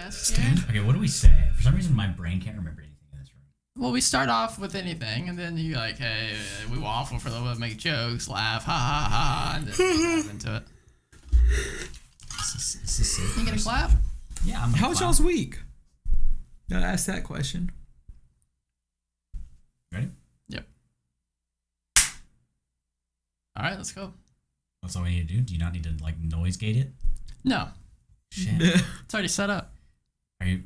guest here. Okay, what do we say? For some reason, my brain can't remember anything in this room. Well, we start off with anything, and then you like, hey, we waffle for a little bit, make jokes, laugh, ha ha ha, and then we dive into it. This is safe. You gonna clap? Yeah, I'm gonna How was clap. y'all's week? Gotta ask that question. Ready? Yep. All right, let's go. What's all we need to do? Do you not need to like noise gate it? No, Shit. it's already set up. Are you?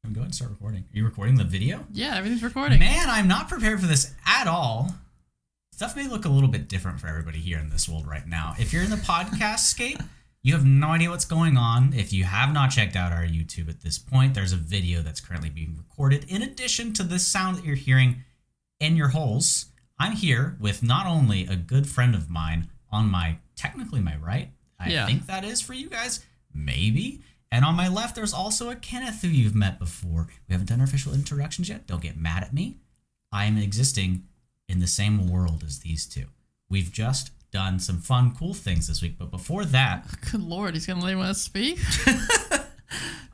Go ahead and start recording. Are you recording the video? Yeah, everything's recording. Man, I'm not prepared for this at all. Stuff may look a little bit different for everybody here in this world right now. If you're in the podcast scape, you have no idea what's going on. If you have not checked out our YouTube at this point, there's a video that's currently being recorded. In addition to this sound that you're hearing in your holes, I'm here with not only a good friend of mine on my, technically my right, I think that is for you guys, maybe. And on my left, there's also a Kenneth who you've met before. We haven't done our official introductions yet. Don't get mad at me. I am existing in the same world as these two. We've just done some fun, cool things this week. But before that... Good Lord, he's going to let anyone else speak?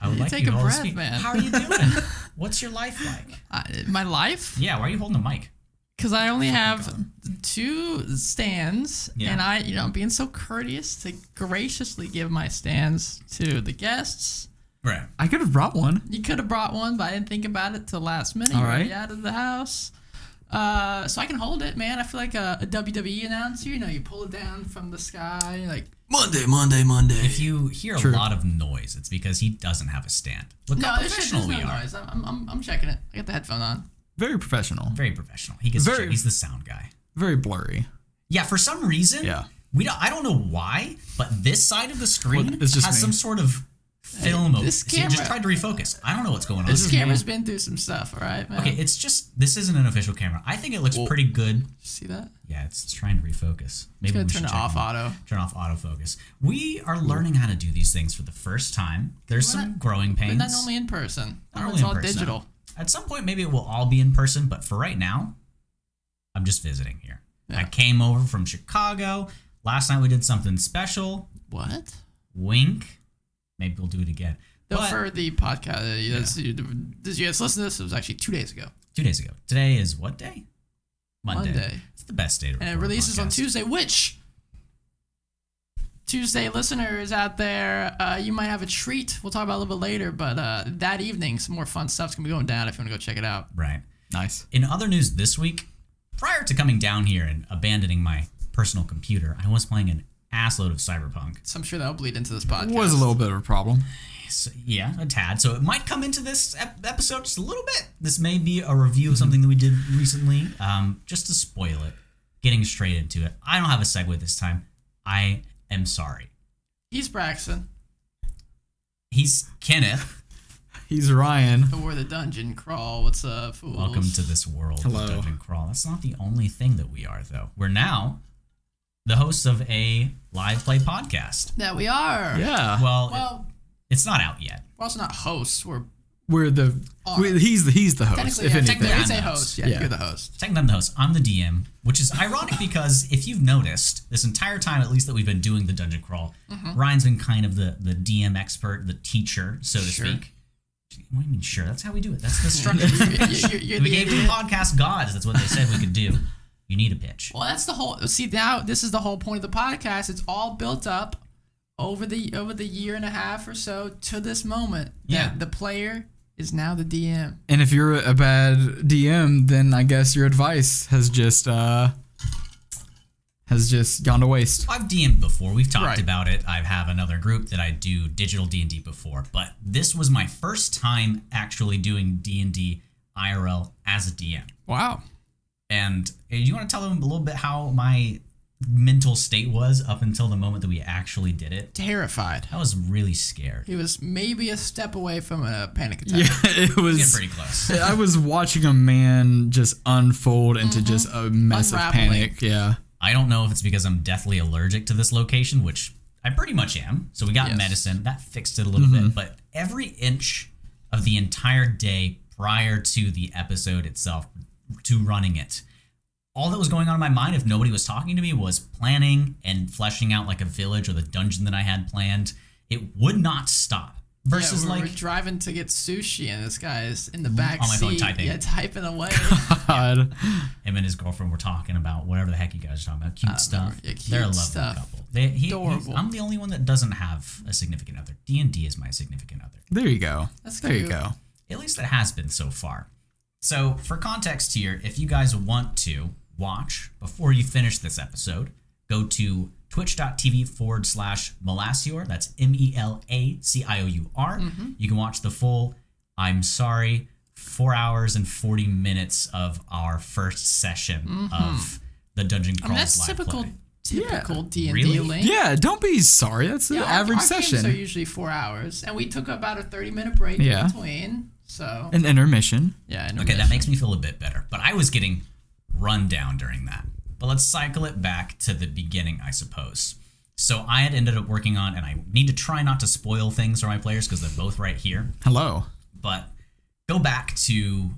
I would like take you a all breath, to speak. man. How are you doing? What's your life like? My life? Yeah, why are you holding the mic? Because I only have 2 stands, Yeah. and I'm being so courteous to graciously give my stands to the guests. Right. I could have brought one. You could have brought one, but I didn't think about it till last minute. All You're already right. out of the house. So I can hold it, man. I feel like a WWE announcer. You know, you pull it down from the sky, you're like, Monday. If you hear a lot of noise, it's because he doesn't have a stand. Look how this shit professional does we no are. noise. I'm checking it. I got the headphone on. Very professional. Very professional. He gets he's the sound guy. Very blurry. Yeah, for some reason, Yeah. I don't know why, but this side of the screen Well, it's just has me. some sort of film over it. this See, it just camera- tried to refocus. I don't know what's going on. This camera's been through some stuff, all right, man? Okay, it's just, this isn't an official camera. I think it looks pretty good. See that? Yeah, it's trying to refocus. Maybe It's we gonna should turn it check off on- auto. Turn off autofocus. We are learning how to do these things for the first time. There's We're some not- growing But pains. not only in person. Not Now only it's in all person. digital. At some point, maybe it will all be in person, but for right now, I'm just visiting here. Yeah. I came over from Chicago. Last night we did something special. What? Wink. Maybe we'll do it again. No, But for the podcast, you guys listen to this? It was actually 2 days ago. 2 days ago. Today is what day? Monday. It's the best day to record And it releases a on podcast. Tuesday, which Tuesday listeners out there, you might have a treat. We'll talk about it a little bit later, but that evening, some more fun stuff's going to be going down if you want to go check it out. Right. Nice. In other news this week, prior to coming down here and abandoning my personal computer, I was playing an assload of Cyberpunk. So I'm sure that'll bleed into this podcast. Was a little bit of a problem. So, yeah, a tad. So it might come into this episode just a little bit. This may be a review of something that we did recently. Just to spoil it, getting straight into it. I don't have a segue this time. I am sorry. He's Braxton. He's Kenneth. He's Ryan. But we're the dungeon crawl. What's up, fools? Welcome to this world Hello. of Dungeon Crawl. That's not the only thing that we are, though. We're now the hosts of a live play podcast. That we are. Yeah. Well, It's not out yet. we're also not hosts. We're He's the host. technically, If yeah, anything. technically I'm it's a the host. host. Yeah, Yeah. you're the host. Technically, I'm the host. I'm the DM, which is ironic because if you've noticed, this entire time, at least that we've been doing the Dungeon Crawl, Ryan's been kind of the DM expert, the teacher, so to Sure. speak. What do you mean, sure? That's how we do it. That's the structure. You're We the gave the idiot. podcast gods. That's what they said we could do. You need a pitch. Well, that's the whole. See, now this is the whole point of the podcast. It's all built up over the year and a half or so to this moment. Yeah. That the player is now the DM. And if you're a bad DM, then I guess your advice has just gone to waste. I've DM'd before. We've talked Right. about it. I have another group that I do digital D&D before, but this was my first time actually doing D&D IRL as a DM. Wow. And you want to tell them a little bit how my mental state was up until the moment that we actually did it? Terrified. I was really scared. He was maybe a step away from a panic attack. Yeah, it Getting was. pretty close. I was watching a man just unfold into just a mess of Unraveling. panic. Yeah. I don't know if it's because I'm deathly allergic to this location, which I pretty much am. So we got Yes. medicine. That fixed it a little bit. But every inch of the entire day prior to the episode itself, to running it, all that was going on in my mind, if nobody was talking to me, was planning and fleshing out like a village or the dungeon that I had planned. It would not stop. versus we're like driving to get sushi, and this guy's in the back on my phone seat, typing. typing away. God. him and his girlfriend were talking about whatever the heck you guys are talking about, cute stuff. yeah, cute They're a lovely stuff. couple. Adorable. I'm the only one that doesn't have a significant other. D&D is my significant other. There you go. That's There you cute. go. At least it has been so far. So for context here, if you guys want to watch before you finish this episode, go to twitch.tv/Melasior. That's MELACIOUR. You can watch the full, I'm sorry, 4 hours and 40 minutes of our first session of the Dungeon Crawls That's live typical play. D&D Really? link. Yeah, don't be sorry. That's the Yeah, average our session. games are usually 4 hours, and we took about a 30-minute break Yeah. in between. So An intermission. yeah, Okay, that makes me feel a bit better. But I was getting run down during that. But let's cycle it back to the beginning, I suppose. So I had ended up working on, and I need to try not to spoil things for my players because they're both right here. Hello. But go back to,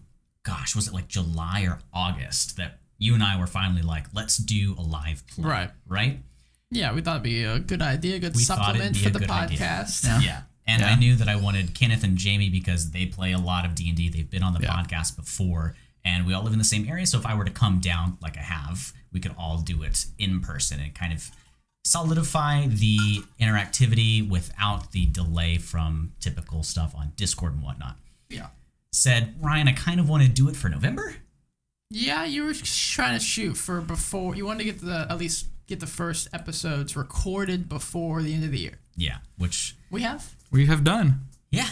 gosh, was it like July or August that you and I were finally like, let's do a live play. Right? Yeah, we thought it'd be a good idea, a good We thought it'd supplement be for a the good idea. podcast. Yeah. And Yeah. I knew that I wanted Kenneth and Jamie because they play a lot of D&D. They've been on the podcast before, and we all live in the same area. So if I were to come down like I have, we could all do it in person and kind of solidify the interactivity without the delay from typical stuff on Discord and whatnot. Yeah. Said, Ryan, I kind of want to do it for November. Yeah, you were trying to shoot for before. You wanted to get at least get the first episodes recorded before the end of the year. Yeah, which, We have. We have done. yeah,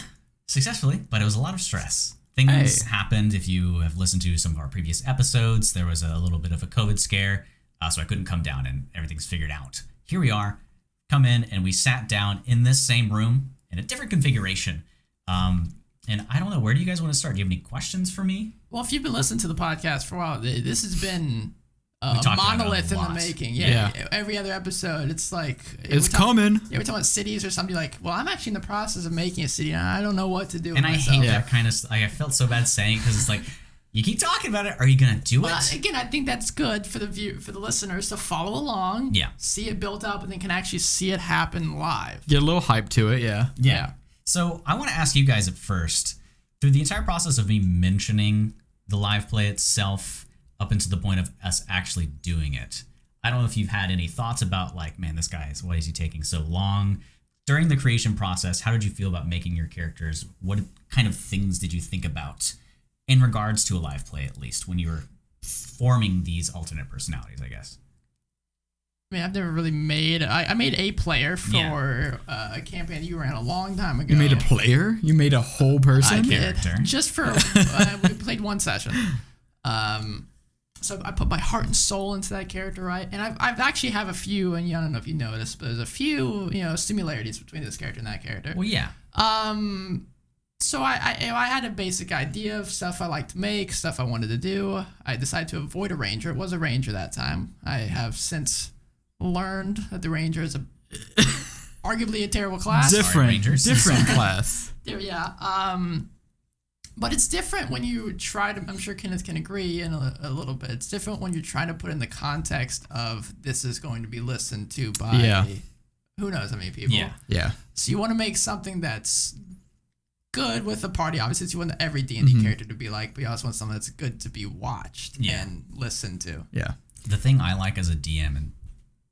successfully, but it was a lot of stress. Things happened. If you have listened to some of our previous episodes, there was a little bit of a COVID scare, so I couldn't come down and everything's figured out. Here we are, come in, and we sat down in this same room in a different configuration. And I don't know, where do you guys want to start? Do you have any questions for me? Well, if you've been listening to the podcast for a while, this has been a talked about it a monolith in the lot. making. Yeah. Every other episode, it's like It's coming. Yeah, we're talking about cities or something like, well, I'm actually in the process of making a city, and I don't know what to do. And with I myself. hate that kind of, I felt so bad saying it because it's like, you keep talking about it. Are you going to do Well, it? again, I think that's good for the listeners to follow along. Yeah. See it built up, and then can actually see it happen live. Get a little hype to it, yeah. Yeah. So I want to ask you guys at first, through the entire process of me mentioning the live play itself up into the point of us actually doing it, I don't know if you've had any thoughts about like, man, this guy, why is he taking so long? During the creation process, how did you feel about making your characters? What kind of things did you think about in regards to a live play, at least, when you were forming these alternate personalities, I guess? I mean, I've never really made. I made a player for a campaign you ran a long time ago. You made a player? You made a whole person? I did, character. just for we played one session. So I put my heart and soul into that character, right? And I've actually have a few, and I don't know if you noticed, but there's a few similarities between this character and that character. Well, yeah. So I had a basic idea of stuff I like to make, stuff I wanted to do. I decided to avoid a ranger. It was a ranger that time. I have since learned that the ranger is arguably a terrible class. Different. Rangers. Different class. Yeah. But it's different when you try to. I'm sure Kenneth can agree in a little bit. It's different when you're trying to put in the context of this is going to be listened to by who knows how many people. Yeah. Yeah. So you want to make something that's good with the party. Obviously, you want every D&D character to be like, but you also want something that's good to be watched and listened to. Yeah. The thing I like as a DM, and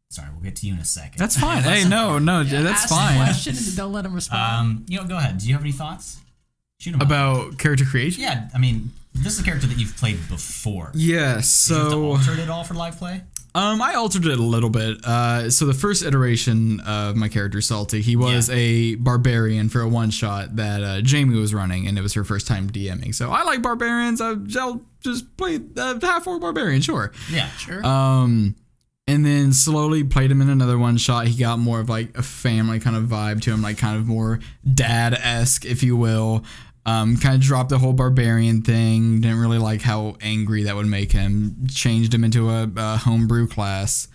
sorry, we'll get to you in a second. That's fine. Hey, no, that's Ask the fine. question and don't let them respond. Go ahead. Do you have any thoughts? Shoot 'em out. About character creation? Yeah, I mean, this is a character that you've played before. Yeah, Did you have to so alter it at all for live play? I altered it a little bit. So the first iteration of my character, Salty, he was a barbarian for a one shot that Jamie was running, and it was her first time DMing. So I like barbarians. I'll just play half-orc barbarian, sure. Yeah, Sure. And then slowly played him in another one shot. He got more of like a family kind of vibe to him, like kind of more dad-esque, if you will. Kind of dropped the whole barbarian thing. Didn't really like how angry that would make him. Changed him into a homebrew class.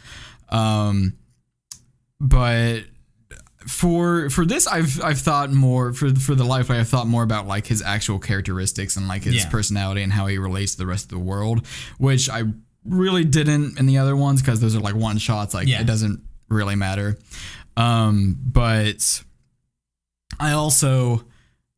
But for this, I've thought more for the life play. I've thought more about like his actual characteristics and like his personality and how he relates to the rest of the world, which I really didn't in the other ones because those are like one shots. Like it doesn't really matter. But I also,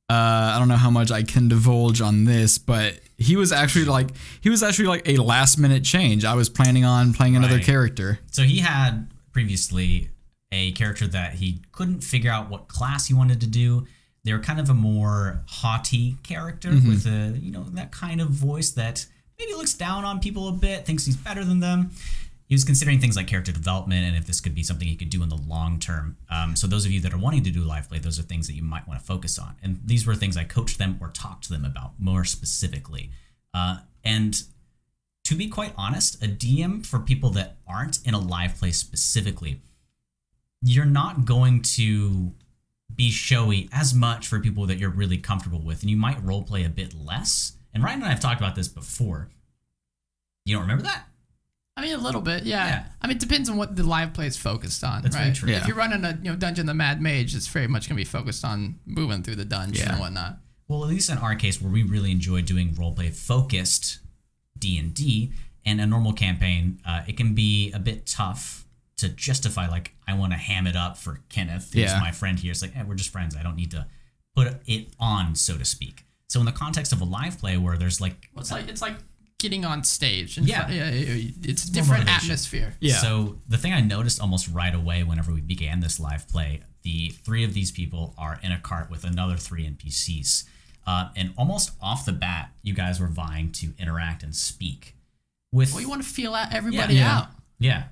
I don't know how much I can divulge on this, but he was actually like a last minute change. I was planning on playing another Right. character. So he had previously a character that he couldn't figure out what class he wanted to do. They were kind of a more haughty character with a, that kind of voice that maybe looks down on people a bit, thinks he's better than them. He was considering things like character development and if this could be something he could do in the long term. So those of you that are wanting to do live play, those are things that you might want to focus on. And these were things I coached them or talked to them about more specifically. And to be quite honest, a DM for people that aren't in a live play specifically, you're not going to be showy as much for people that you're really comfortable with. And you might role play a bit less. And Ryan and I have talked about this before. You don't remember that? I mean, a little bit, yeah. Yeah. I mean, it depends on what the live play is focused on, That's right? very true. Yeah. If you're running a Dungeon the Mad Mage, it's very much going to be focused on moving through the dungeon and whatnot. Well, at least in our case, where we really enjoy doing roleplay focused D&D and a normal campaign, it can be a bit tough to justify, like, I want to ham it up for Kenneth, who's my friend here. It's like, we're just friends. I don't need to put it on, so to speak. So in the context of a live play where there's like... Well, it's like getting on stage. Yeah. It's a more different motivation. atmosphere. Yeah. So the thing I noticed almost right away whenever we began this live play, the 3 of these people are in a cart with another 3 NPCs. And almost off the bat, you guys were vying to interact and speak. Well, you want to feel out everybody out. Yeah.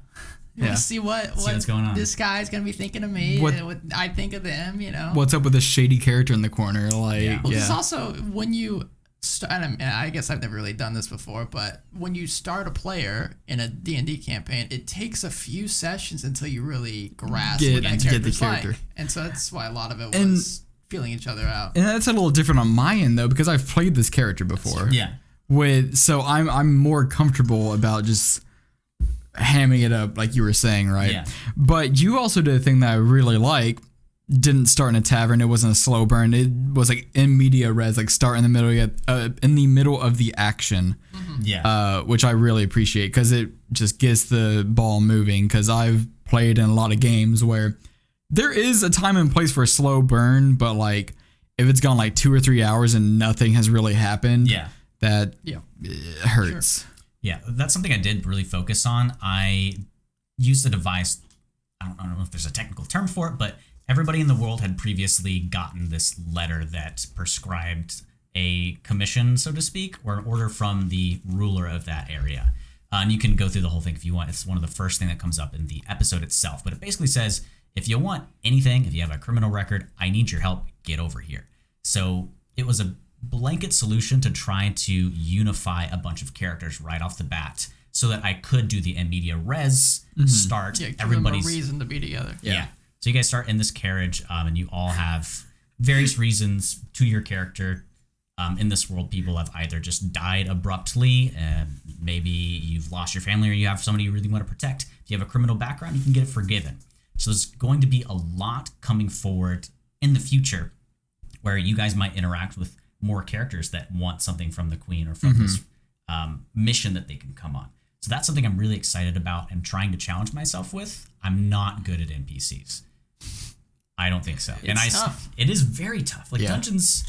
You want to see what's going on. This guy's going to be thinking of me, What- and what I think of them, What's up with this shady character in the corner? Like, Yeah. Well, this is also when you start, and I guess I've never really done this before, but when you start a player in a D&D campaign, it takes a few sessions until you really grasp Get what that the character's character. like. And so that's why a lot of it And- was feeling each other out. And that's a little different on my end though, because I've played this character before. Yeah. So I'm more comfortable about just hamming it up, like you were saying, right? Yeah. But you also did a thing that I really like. Didn't start in a tavern. It wasn't a slow burn. It was like in media res, like start in the middle of the action. Yeah. Which I really appreciate because it just gets the ball moving. Because I've played in a lot of games where there is a time and place for a slow burn, but like if it's gone like 2 or 3 hours and nothing has really happened, that hurts. Yeah, that's something I did really focus on. I used a device, I don't know if there's a technical term for it, but everybody in the world had previously gotten this letter that prescribed a commission, so to speak, or an order from the ruler of that area. And you can go through the whole thing if you want. It's one of the first thing that comes up in the episode itself. But it basically says, if you want anything, if you have a criminal record, I need your help, get over here. So it was a blanket solution to try to unify a bunch of characters right off the bat so that I could do the in media res start. Yeah, give Everybody's them a reason to be together. Yeah. So you guys start in this carriage, and you all have various reasons to your character. In this world, people have either just died abruptly, maybe you've lost your family, or you have somebody you really want to protect. If you have a criminal background, you can get it forgiven. So there's going to be a lot coming forward in the future where you guys might interact with more characters that want something from the queen or from this mission that they can come on. So that's something I'm really excited about and trying to challenge myself with. I'm not good at NPCs. I don't think so. It's tough. It is very tough. Like dungeons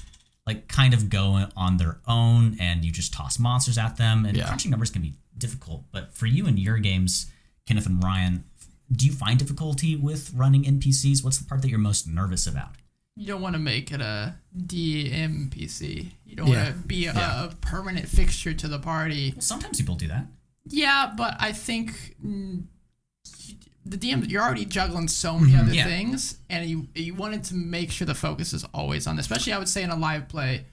like kind of go on their own and you just toss monsters at them and crunching numbers can be difficult. But for you and your games, Kenneth and Ryan, do you find difficulty with running NPCs? What's the part that you're most nervous about? You don't want to make it a DMPC. You don't want to be a permanent fixture to the party. Well, sometimes people do that. Yeah, but I think the DM, you're already juggling so many other things, and you wanted to make sure the focus is always on, especially I would say in a live play,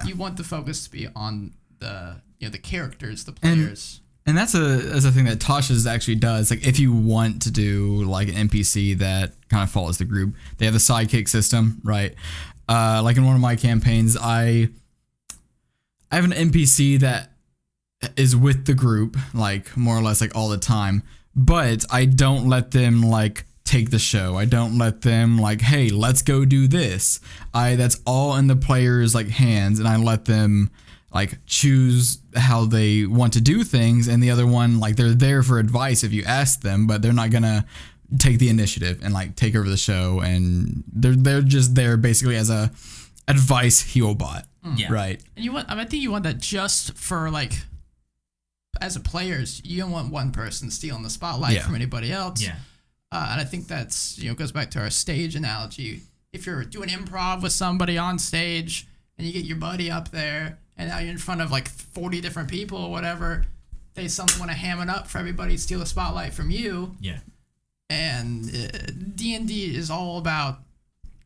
you want the focus to be on the the characters, the players. And that's a thing that Tasha's actually does. Like if you want to do like an NPC that kind of follows the group, they have a sidekick system, right? Like in one of my campaigns, I have an NPC that is with the group, like more or less like all the time, but I don't let them like take the show. I don't let them like, hey, let's go do this. That's all in the players' like hands, and I let them like choose how they want to do things, and the other one, like they're there for advice if you ask them, but they're not gonna take the initiative and like take over the show, and they're just there basically as a advice heal bot. Yeah. Right. And I think you want that just for like, as a players, you don't want one person stealing the spotlight from anybody else. Yeah. And I think that's, goes back to our stage analogy. If you're doing improv with somebody on stage and you get your buddy up there and now you're in front of like 40 different people or whatever, they suddenly want to ham it up for everybody to steal the spotlight from you. Yeah. And D&D is all about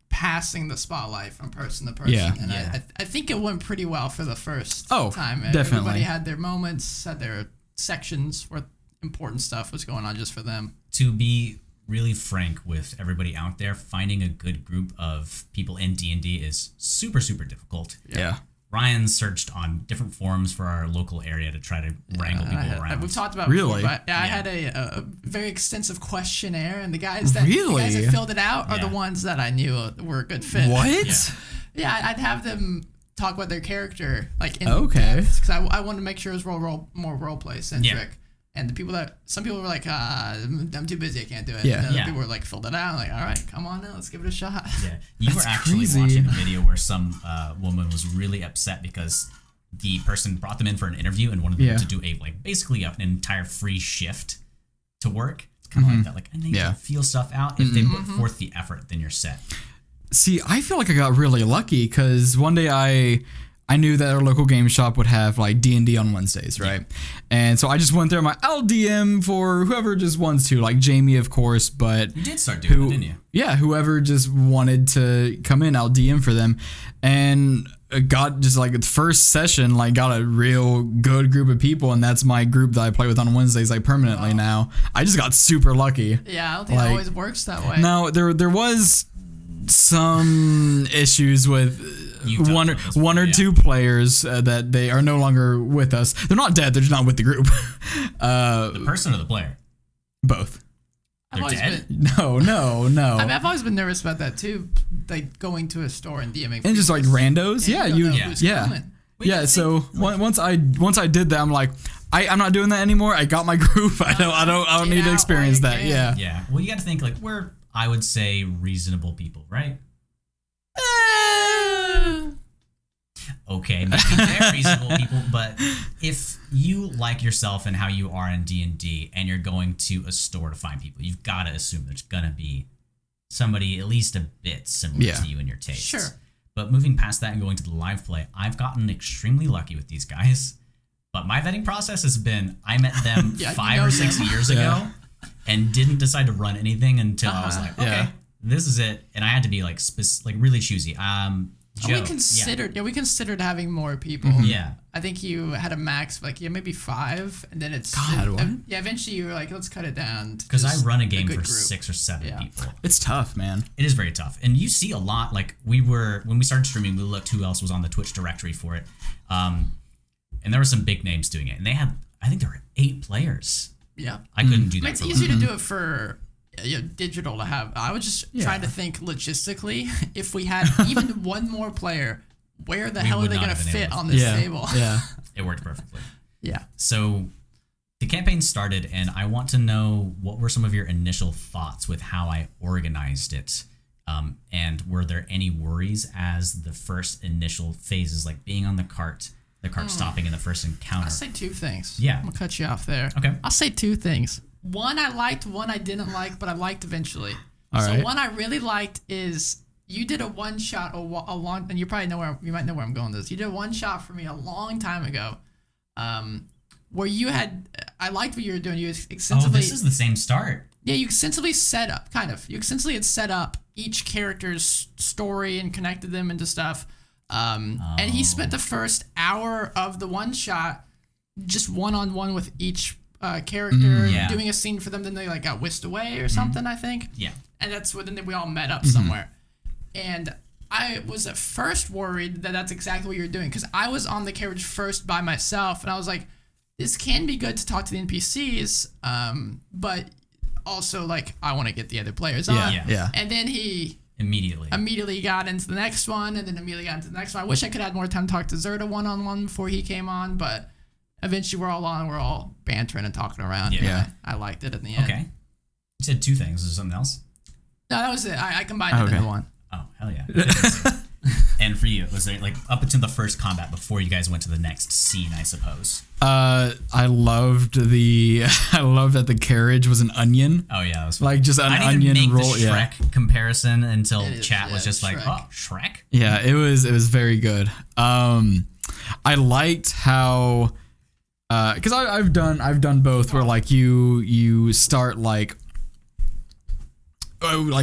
passing the spotlight from person to person. Yeah. And I think it went pretty well for the first time. Definitely. Everybody had their moments, had their sections where important stuff was going on just for them. To be really frank with everybody out there, finding a good group of people in D&D is super, super difficult. Yeah. Ryan searched on different forums for our local area to try to wrangle people around. We've talked about Really? before, but I had a very extensive questionnaire, and the guys that filled it out are the ones that I knew were a good fit. What? Yeah, I'd have them talk about their character like in Okay. depth, because I wanted to make sure it was more role play centric. Yeah. And some people were like, I'm too busy, I can't do it. Yeah. And other Yeah. people were like, filled it out. I'm like, all right, come on now, let's give it a shot. Yeah, you were actually crazy. watching a video where some woman was really upset because the person brought them in for an interview and wanted them to do basically an entire free shift to work. It's kind of like that. Like, I need to feel stuff out. If they put forth the effort, then you're set. See, I feel like I got really lucky because one day I knew that our local game shop would have like D&D on Wednesdays, right? And so I just went there. I'll DM for whoever just wants to, like Jamie, of course, but You did start doing it, didn't you? yeah, whoever just wanted to come in, I'll DM for them. And got just like the first session, like got a real good group of people, and that's my group that I play with on Wednesdays, like permanently now. I just got super lucky. Yeah, I don't think it always works that way. Now there was some issues with one or two players that they are no longer with us. They're not dead. They're just not with the group. The person or the player? Both. They're dead? No. I mean, I've always been nervous about that too, like going to a store and DMing. And just like randos. Yeah, Yeah. So once I did that, I'm like, I'm not doing that anymore. I got my group. I don't need to experience that. Yeah. Yeah. Well, you got to think like we're, I would say, reasonable people, right? Okay, maybe they're reasonable people, but if you like yourself and how you are in D&D and you're going to a store to find people, you've got to assume there's going to be somebody at least a bit similar to you in your tastes. Sure. But moving past that and going to the live play, I've gotten extremely lucky with these guys. But my vetting process has been, I met them 5 or 6 years ago and didn't decide to run anything until I was like, okay, this is it. And I had to be like really choosy. Joe, we considered having more people. Yeah. I think you had a max of like maybe 5, and then it's eventually you were like, let's cut it down. Because I run a game for 6 or 7 people. It's tough, man. It is very tough. And you see a lot, like when we started streaming, we looked who else was on the Twitch directory for it. And there were some big names doing it. And I think there were 8 players. Yeah. I couldn't do that. It's easier to do it for digital to have. I was just trying to think logistically. If we had even one more player, where the hell are they going to fit on this table? Yeah. It worked perfectly. Yeah. So the campaign started, and I want to know what were some of your initial thoughts with how I organized it. And were there any worries as the first initial phases, like being on the cart stopping in the first encounter? I'll say 2 things. Yeah. I'm going to cut you off there. Okay. I'll say 2 things. One I liked, one I didn't like, but I liked eventually. All right. One I really liked is you did a one shot a long, and you might know where I'm going with this. You did a one shot for me a long time ago, where you had. I liked what you were doing. You extensively. Oh, this is the same start. Yeah, you extensively set up, kind of. You extensively had set up each character's story and connected them into stuff. And he spent the first hour of the one shot just one-on-one with each character, doing a scene for them. Then they like got whisked away or something, I think. Yeah. And that's when then we all met up somewhere. And I was at first worried that that's exactly what you were doing, because I was on the carriage first by myself, and I was like, this can be good to talk to the NPCs, but also like I want to get the other players on. Yeah. And then he immediately got into the next one, and then immediately got into the next one. I wish I could have had more time to talk to Zerda one-on-one before he came on, but eventually we're all bantering and talking around. Yeah. I liked it in the end. Okay. You said 2 things. Is there something else? No, that was it. I combined it into one. Oh, hell yeah. And for you, was there like up until the first combat before you guys went to the next scene, I suppose? I loved that the carriage was an onion. Oh yeah, that was fun. Like just an I didn't onion even make roll. the Yeah. Shrek comparison until It is, chat was just like, Shrek. oh, Shrek? Yeah, it was very good. I liked how because I've done both where like you start like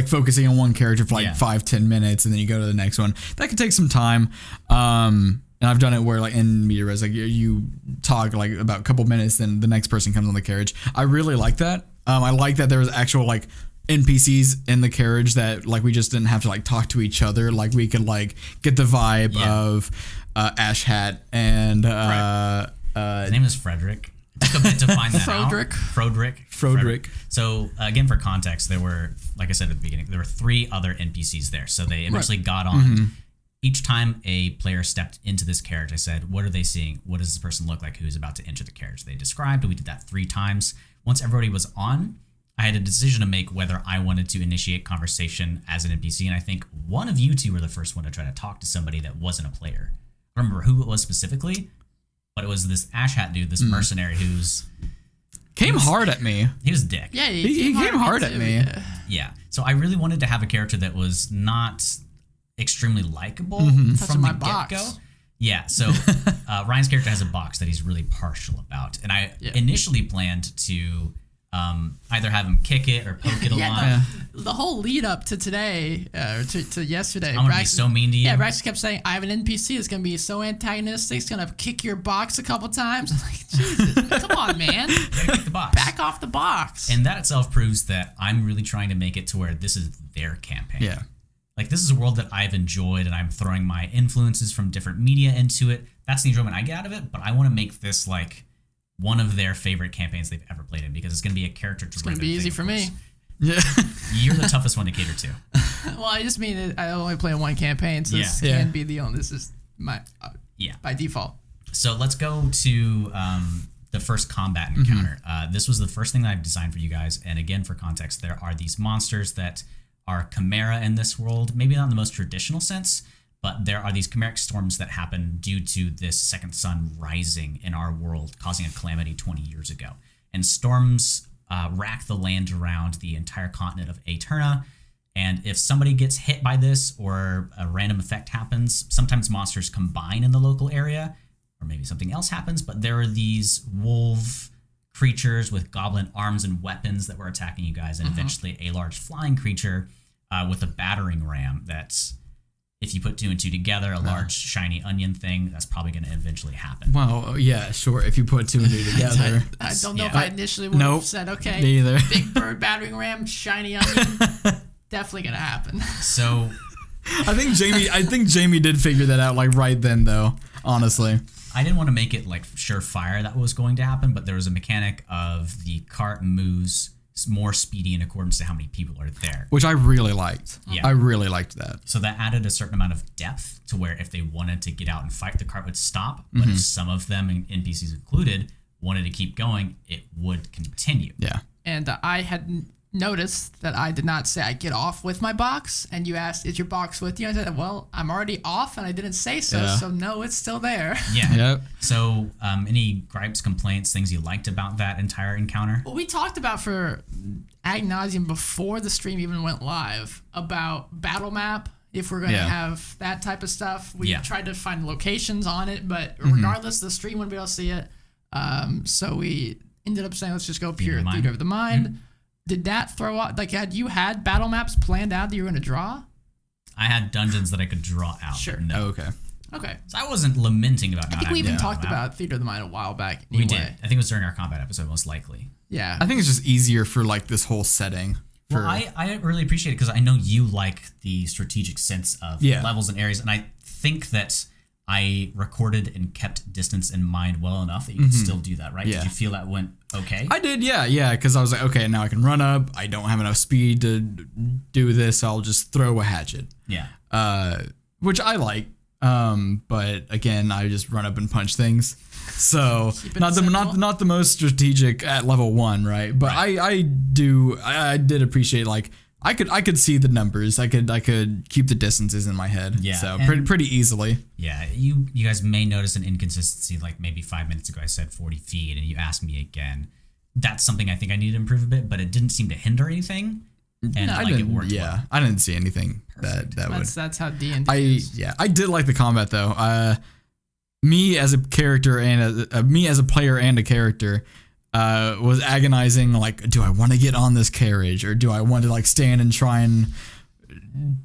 focusing on one character for like 5-10 minutes and then you go to the next one. That could take some time. And I've done it where like in Media Res, like you talk like about a couple minutes, then the next person comes on the carriage. I really like that. I like that there was actual like NPCs in the carriage that like we just didn't have to like talk to each other. Like we could like get the vibe of Ash Hat and His name is Frederick. It took a bit to find that Frodrick. out. Frodrick. So again, for context, there were, like I said at the beginning, there were 3 other NPCs there. So they eventually got on. Mm-hmm. Each time a player stepped into this carriage, I said, what are they seeing? What does this person look like who's about to enter the carriage? They described. We did that 3 times. Once everybody was on, I had a decision to make whether I wanted to initiate conversation as an NPC. And I think one of you 2 were the first one to try to talk to somebody that wasn't a player. I don't remember who it was specifically, but it was this Ash Hat dude, this mercenary who's... Came hard at me. He was a dick. Yeah, He came hard at me. Yeah. So I really wanted to have a character that was not extremely likable Touching from my the box. get-go. Yeah, so Ryan's character has a box that he's really partial about. And I initially planned to either have him kick it or poke it a lot. The whole lead up to today, or to yesterday, I'm going to be so mean to you. Yeah, Braxton kept saying, I have an NPC that's going to be so antagonistic, it's going to kick your box a couple times. I'm like, Jesus, come on, man. You gotta kick the box. Back off the box. And that itself proves that I'm really trying to make it to where this is their campaign. Yeah. Like, this is a world that I've enjoyed, and I'm throwing my influences from different media into it. That's the enjoyment I get out of it, but I want to make this, like, one of their favorite campaigns they've ever played in, because it's going to be a character-driven It's going to be easy for me. Yeah. You're the toughest one to cater to. Well, I just mean that I only play one campaign, so this Yeah. can be the only. This is my by default. So let's go to the first combat encounter. This was the first thing that I've designed for you guys. And again, for context, there are these monsters that are chimera in this world. Maybe not in the most traditional sense, but there are these chimeric storms that happen due to this second sun rising in our world, causing a calamity 20 years ago. And storms rack the land around the entire continent of Aeterna. And if somebody gets hit by this or a random effect happens, sometimes monsters combine in the local area, or maybe something else happens, but there are these wolf creatures with goblin arms and weapons that were attacking you guys, and eventually a large flying creature with a battering ram that's, if you put 2 and 2 together, a large shiny onion thing, that's probably going to eventually happen. Well, yeah, sure. If you put 2 and 2 together. I don't know Yeah. if I initially would have said, okay, Me either. big bird battering ram, shiny onion, definitely going to happen. So I think Jamie did figure that out like right then though, honestly. I didn't want to make it like surefire that was going to happen, but there was a mechanic of the cart moves more speedy in accordance to how many people are there. Which I really liked. Yeah. I really liked that. So that added a certain amount of depth to where if they wanted to get out and fight, the cart would stop. But if some of them, NPCs included, wanted to keep going, it would continue. Yeah. And I had noticed that I did not say I get off with my box, and you asked, is your box with you? I said, well, I'm already off, and I didn't say so, Yeah. so no, it's still there. Yeah. Yep. So any gripes, complaints, things you liked about that entire encounter? Well, we talked about for ad nauseum before the stream even went live about battle map. If we're going to Yeah. have that type of stuff, we Yeah. tried to find locations on it, but regardless, the stream wouldn't be able to see it. So we ended up saying, let's just go pure Mind. theater of the mind. Did that throw out, like, had you had battle maps planned out that you were going to draw? I had dungeons that I could draw out. Sure. but no. Oh, okay. Okay. So I wasn't lamenting about I not think we having even a talked battle map. about theater of the mind a while back. We Anyway. did. I think it was during our combat episode, most likely. Yeah. I think it's just easier for like this whole setting. Well, I really appreciate it because I know you like the strategic sense of Yeah. levels and areas, and I think that I recorded and kept distance in mind well enough that you could still do that, right? Yeah. Did you feel that went okay? I did, yeah, because I was like, okay, now I can run up. I don't have enough speed to do this. So I'll just throw a hatchet. Yeah. Which I like. But again, I just run up and punch things. So Keep it not the most strategic at level 1, right? But I did appreciate, like, I could see the numbers. I could keep the distances in my head. Yeah, So and- pretty easily. Yeah, you guys may notice an inconsistency. Like maybe 5 minutes ago I said 40 feet and you asked me again. That's something I think I need to improve a bit, but it didn't seem to hinder anything. And it worked well. I didn't see anything that would. That's how D&D is. I did like the combat though. Me as a character and me as a player and a character was agonizing, like, do I want to get on this carriage or do I want to like stand and try and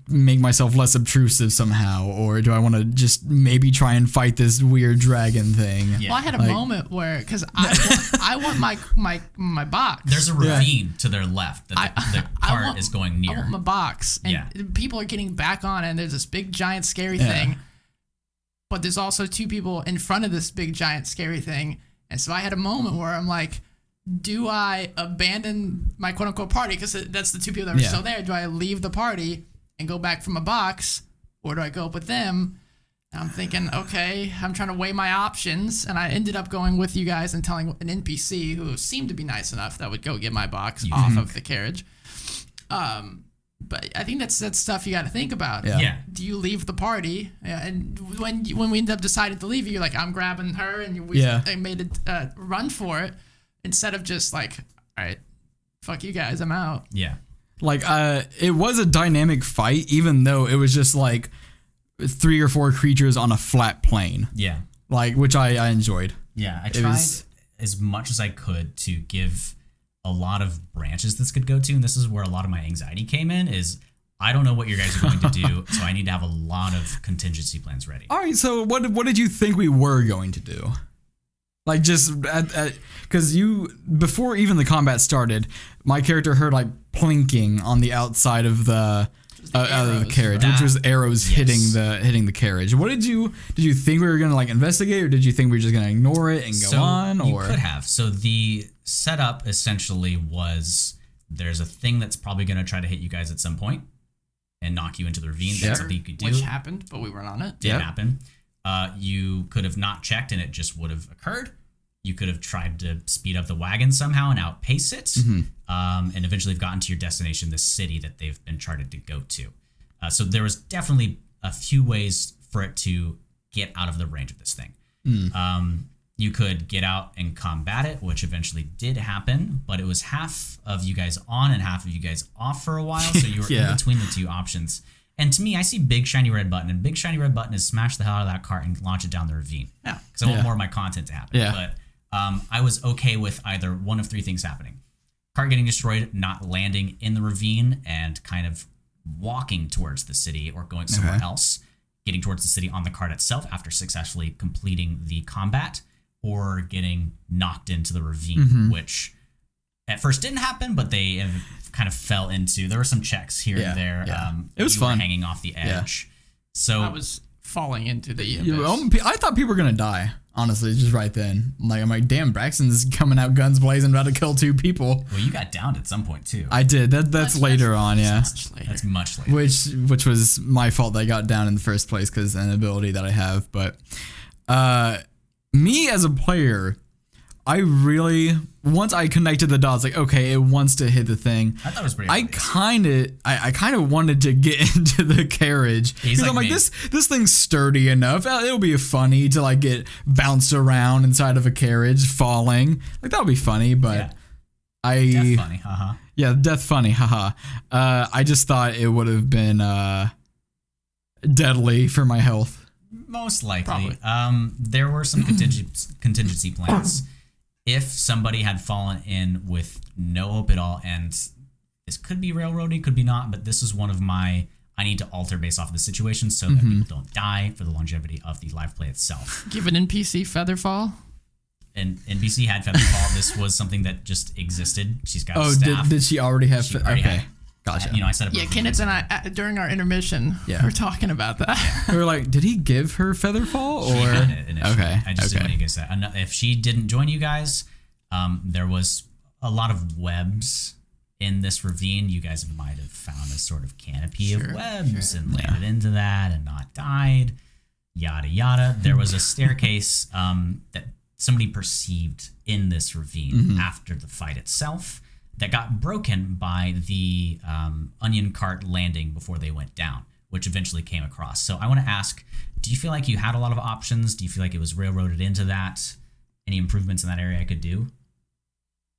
make myself less obtrusive somehow, or do I want to just maybe try and fight this weird dragon thing? Yeah. Well, I had a moment where, because I want my box. There's a ravine to their left that the cart is going near. I want my box, and people are getting back on it, and there's this big giant scary thing. But there's also 2 people in front of this big giant scary thing, and so I had a moment where I'm like, do I abandon my quote unquote party, because that's the 2 people that are still there? Do I leave the party and go back from a box, or do I go up with them? And I'm thinking, okay, I'm trying to weigh my options, and I ended up going with you guys and telling an NPC who seemed to be nice enough that would go get my box off of the carriage. But I think that's stuff you got to think about. Yeah. Do you leave the party? And when we end up deciding to leave, you're like, I'm grabbing her, and we made a run for it, instead of just like, all right, fuck you guys, I'm out. Yeah. Like, it was a dynamic fight, even though it was just like 3 or 4 creatures on a flat plane. Yeah. Like, which I enjoyed. Yeah, I tried as much as I could to give a lot of branches this could go to, and this is where a lot of my anxiety came in, is I don't know what you guys are going to do, so I need to have a lot of contingency plans ready. All right, so what did you think we were going to do? Like, just because before even the combat started, my character heard like plinking on the outside of the carriage, which was arrows hitting the carriage. What did you think we were gonna like investigate, or did you think we were just gonna ignore it and go on? Or you could have. So the setup essentially was, there's a thing that's probably gonna try to hit you guys at some point and knock you into the ravine. That's something you could do. Which happened, but we weren't on it. Didn't happen. You could have not checked and it just would have occurred. You could have tried to speed up the wagon somehow and outpace it, and eventually have gotten to your destination, the city that they've been charted to go to. So there was definitely a few ways for it to get out of the range of this thing. You could get out and combat it, which eventually did happen, but it was half of you guys on and half of you guys off for a while, so you were in between the 2 options. And to me, I see big shiny red button, and big shiny red button is smash the hell out of that cart and launch it down the ravine. Yeah, because I want more of my content to happen. Yeah. But I was okay with either one of 3 things happening: cart getting destroyed, not landing in the ravine, and kind of walking towards the city or going somewhere else, getting towards the city on the cart itself after successfully completing the combat, or getting knocked into the ravine, which at first didn't happen, but they kind of fell into. There were some checks here and there. Yeah. It was fun. Hanging off the edge. So I was falling into the abyss. I thought people were gonna die. Honestly, just right then. Like, I'm like, damn, Braxton's coming out guns blazing, about to kill 2 people. Well, you got downed at some point too. I did. That's later on, yeah. That's much later. Which was my fault that I got down in the first place, because an ability that I have. But me as a player, I really, once I connected the dots, like, okay, it wants to hit the thing. I thought it was pretty obvious. I kind of wanted to get into the carriage, because I'm like, this thing's sturdy enough. It'll be funny to like get bounced around inside of a carriage, falling. Like, that'll be funny, but Death funny, haha. Yeah, death funny, haha. I just thought it would have been deadly for my health. Most likely. There were some contingency plans. If somebody had fallen in with no hope at all, and this could be railroady, could be not, but this is one of my, I need to alter based off of the situation so that people don't die for the longevity of the live play itself. Give an NPC Featherfall. And NPC had Featherfall. This was something that just existed. She's got a staff. Did she already have? Okay. Gotcha. I set up. Yeah, Kenneth and I, during our intermission, we're talking about that. We were like, did he give her Featherfall? She had it initially. Okay. I just didn't want to guess that. If she didn't join you guys, there was a lot of webs in this ravine. You guys might have found a sort of canopy of webs and landed into that and not died. yada yada. There was a staircase that somebody perceived in this ravine after the fight itself that got broken by the onion cart landing before they went down, which eventually came across. So I want to ask, do you feel like you had a lot of options? Do you feel like it was railroaded into that? Any improvements in that area I could do?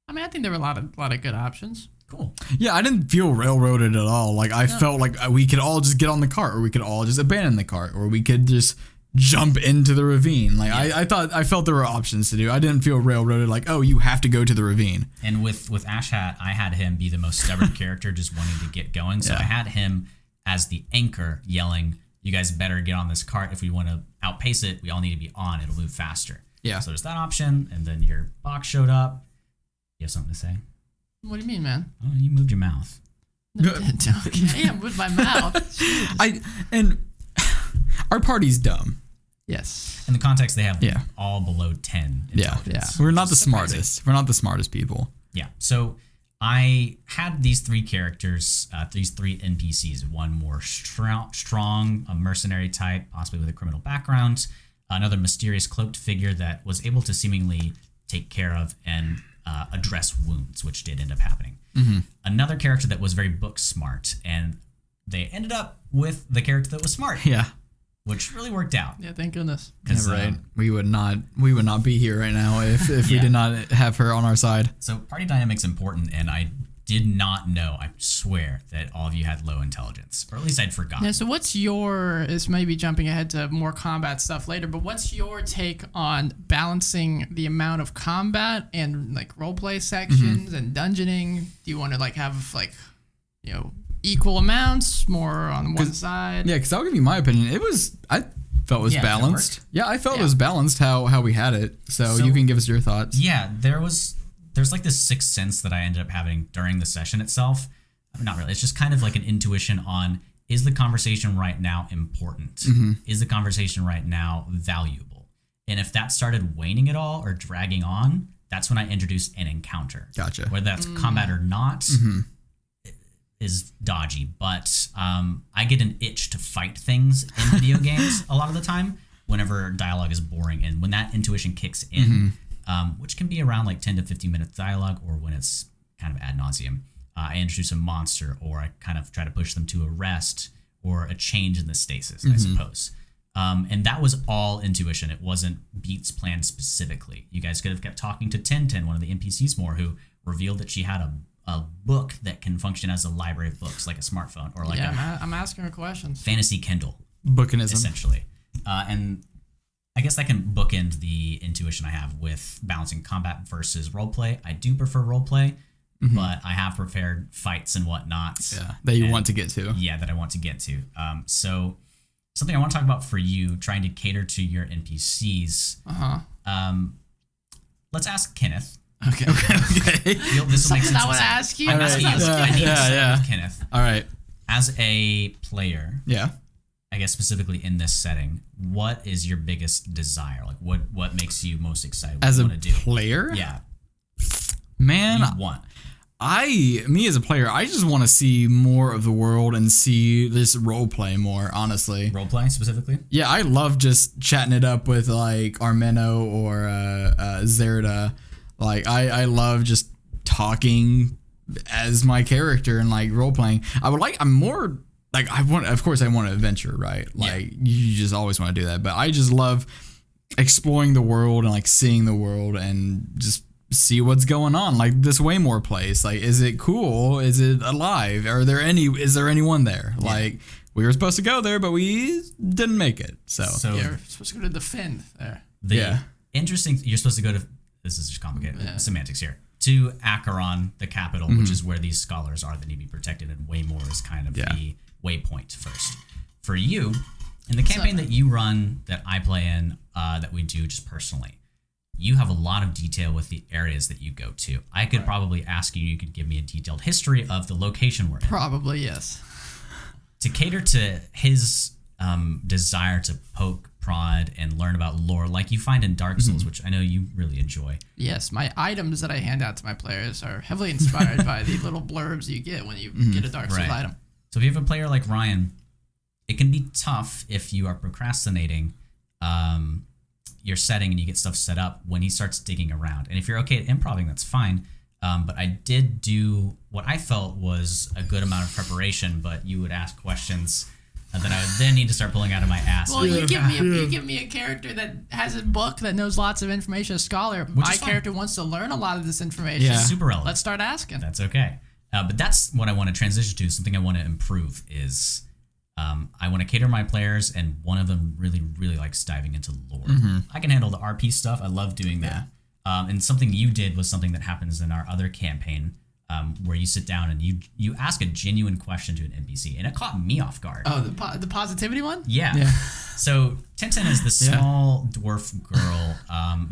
I mean, I think there were a lot of good options. Cool. Yeah, I didn't feel railroaded at all. Like I felt like we could all just get on the cart, or we could all just abandon the cart, or we could just jump into the ravine. Like I felt there were options to do. I didn't feel railroaded. Like, oh, you have to go to the ravine. And with Ash Hat, I had him be the most stubborn character, just wanting to get going. So I had him as the anchor, yelling, "You guys better get on this cart. If we want to outpace it, we all need to be on. It'll move faster." Yeah. So there's that option, and then your box showed up. You have something to say? What do you mean, man? Oh, you moved your mouth. Okay, I'm with my mouth. And our party's dumb. Yes. In the context, they have all below 10 intelligence. We're not the smartest. We're not the smartest people. Yeah. So I had these three characters, these three NPCs. One more strong, a mercenary type, possibly with a criminal background. Another mysterious cloaked figure that was able to seemingly take care of and address wounds, which did end up happening. Another character that was very book smart, and they ended up with the character that was smart. Yeah. Which really worked out. Yeah, thank goodness. Yeah, right. We would not be here right now if we did not have her on our side. So party dynamics important, and I did not know, I swear, that all of you had low intelligence, or at least I'd forgotten. Yeah, so what's is maybe jumping ahead to more combat stuff later, but what's your take on balancing the amount of combat and like roleplay sections and dungeoning? Do you want to like have like, you know, equal amounts, more on one side? Yeah, because I'll give you my opinion. I felt it was balanced. Yeah, I felt it was balanced how we had it. So you can give us your thoughts. Yeah, there's like this sixth sense that I ended up having during the session itself. I mean, not really. It's just kind of like an intuition on, is the conversation right now important? Is the conversation right now valuable? And if that started waning at all or dragging on, that's when I introduced an encounter. Gotcha. Whether that's combat or not is dodgy, but I get an itch to fight things in video games a lot of the time whenever dialogue is boring. And when that intuition kicks in, which can be around like 10 to 15 minutes dialogue, or when it's kind of ad nauseum, I introduce a monster, or I kind of try to push them to a rest or a change in the stasis, I suppose. And that was all intuition. It wasn't beats planned specifically. You guys could have kept talking to Tintin, one of the NPCs more, who revealed that she had a book that can function as a library of books, like a smartphone, or like I'm asking her questions. Fantasy Kindle. Bookinism. Essentially. And I guess I can bookend the intuition I have with balancing combat versus roleplay. I do prefer roleplay, but I have prepared fights and whatnot. Yeah, that you want to get to. Yeah, that I want to get to. So something I want to talk about for you, trying to cater to your NPCs. Let's ask Kenneth. Okay. This will make sense. I want to ask you. I'm asking you. I need to start with Kenneth. All right. As a player, Yeah. I guess specifically in this setting, what is your biggest desire? Like, what makes you most excited? What As you a want to do? player? Yeah. Man, You want. me as a player, I just want to see more of the world and see this role play more, honestly. Role playing specifically? Yeah, I love just chatting it up with like Armeno or Zerda. Like I love just talking as my character and like role playing. I'm more like I want to adventure, right? Like you just always want to do that, but I just love exploring the world and like seeing the world and just see what's going on. Like this Waymore place, like is it cool? Is it alive? Is there anyone there? Yeah. Like we were supposed to go there, but we didn't make it. So you're supposed to go to defend there. Interesting. You're supposed to go to. This is just complicated semantics here. To Acheron, the capital, which is where these scholars are that need to be protected, and Waymore is kind of the waypoint first. For you, in the campaign that you run, that I play in, that we do just personally, you have a lot of detail with the areas that you go to. I could probably ask you could give me a detailed history of the location we're in. Probably, yes. To cater to his desire to poke, prod, and learn about lore like you find in Dark Souls, which I know you really enjoy. Yes, my items that I hand out to my players are heavily inspired by the little blurbs you get when you get a Dark Souls item. So if you have a player like Ryan, it can be tough if you are procrastinating your setting and you get stuff set up when he starts digging around. And if you're okay at improvising, that's fine. But I did do what I felt was a good amount of preparation, but you would ask questions that I would then need to start pulling out of my ass. Well, you give me a character that has a book that knows lots of information, a scholar. My character wants to learn a lot of this information. Yeah. Super relevant. Let's start asking. That's okay. But that's what I want to transition to. Something I want to improve is I want to cater my players, and one of them really, really likes diving into lore. I can handle the RP stuff. I love doing that. And something you did was something that happens in our other campaign, where you sit down and you ask a genuine question to an NPC, and it caught me off guard. Oh, the positivity one? Yeah. So Tintin is this small dwarf girl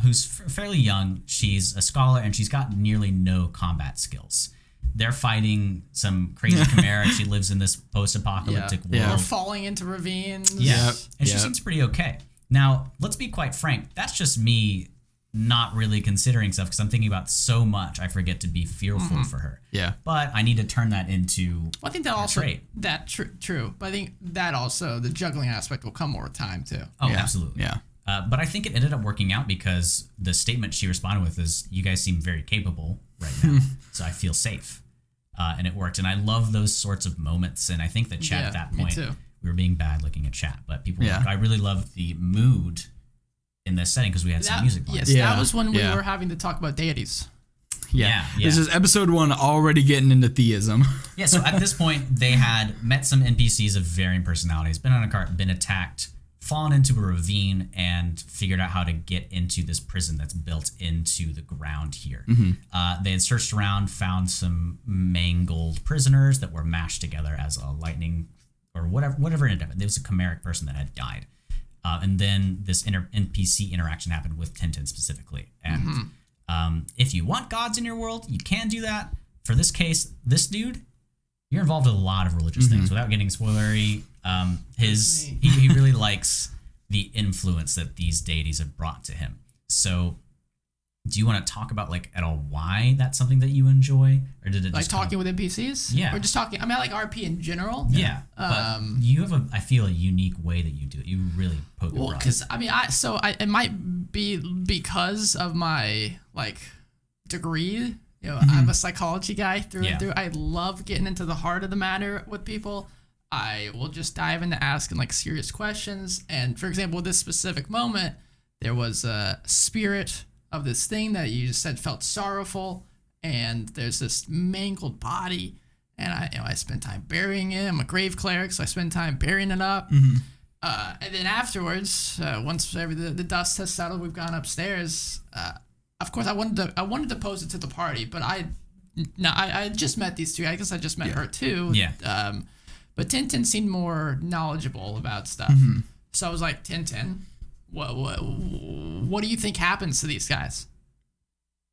who's fairly young. She's a scholar, and she's got nearly no combat skills. They're fighting some crazy chimera. She lives in this post-apocalyptic world. They're falling into ravines. Yeah. And she seems pretty okay. Now, let's be quite frank. That's just me not really considering stuff because I'm thinking about so much I forget to be fearful for her. Yeah. But I need to turn that into I think that also trait. True. But I think that also the juggling aspect will come over time too. Oh, absolutely. Yeah. But I think it ended up working out because the statement she responded with is, "You guys seem very capable right now, so I feel safe." And it worked. And I love those sorts of moments. And I think the chat at that point, we were being bad looking at chat, but people were like, I really love the mood in this setting because we had some music playing. Yes, that was when we were having to talk about deities. Yeah. This is episode 1 already getting into theism. Yeah, so at this point, they had met some NPCs of varying personalities, been on a cart, been attacked, fallen into a ravine, and figured out how to get into this prison that's built into the ground here. They had searched around, found some mangled prisoners that were mashed together as a lightning, or whatever it ended up. There was a chimeric person that had died. And then this NPC interaction happened with Tintin specifically. And if you want gods in your world, you can do that. For this case, this dude, you're involved with a lot of religious things. Without getting spoilery, he really likes the influence that these deities have brought to him. So do you want to talk about at all why that's something that you enjoy, or did it just talking with NPCs? Yeah, or just talking. I mean, I like RP in general. Yeah, but you have I feel a unique way that you do it. You really poke it. Well, because I mean, it might be because of my degree. I'm a psychology guy through and through. I love getting into the heart of the matter with people. I will just dive into asking serious questions. And for example, this specific moment, there was a spirit of this thing that you just said felt sorrowful, and there's this mangled body, and I spend time burying it. I'm a grave cleric, so I spend time burying it up. And then afterwards, once the dust has settled, we've gone upstairs. Of course, I wanted to pose it to the party, but I just met these two. I guess I just met her too. Yeah. But Tintin seemed more knowledgeable about stuff, so I was like, Tintin, what do you think happens to these guys?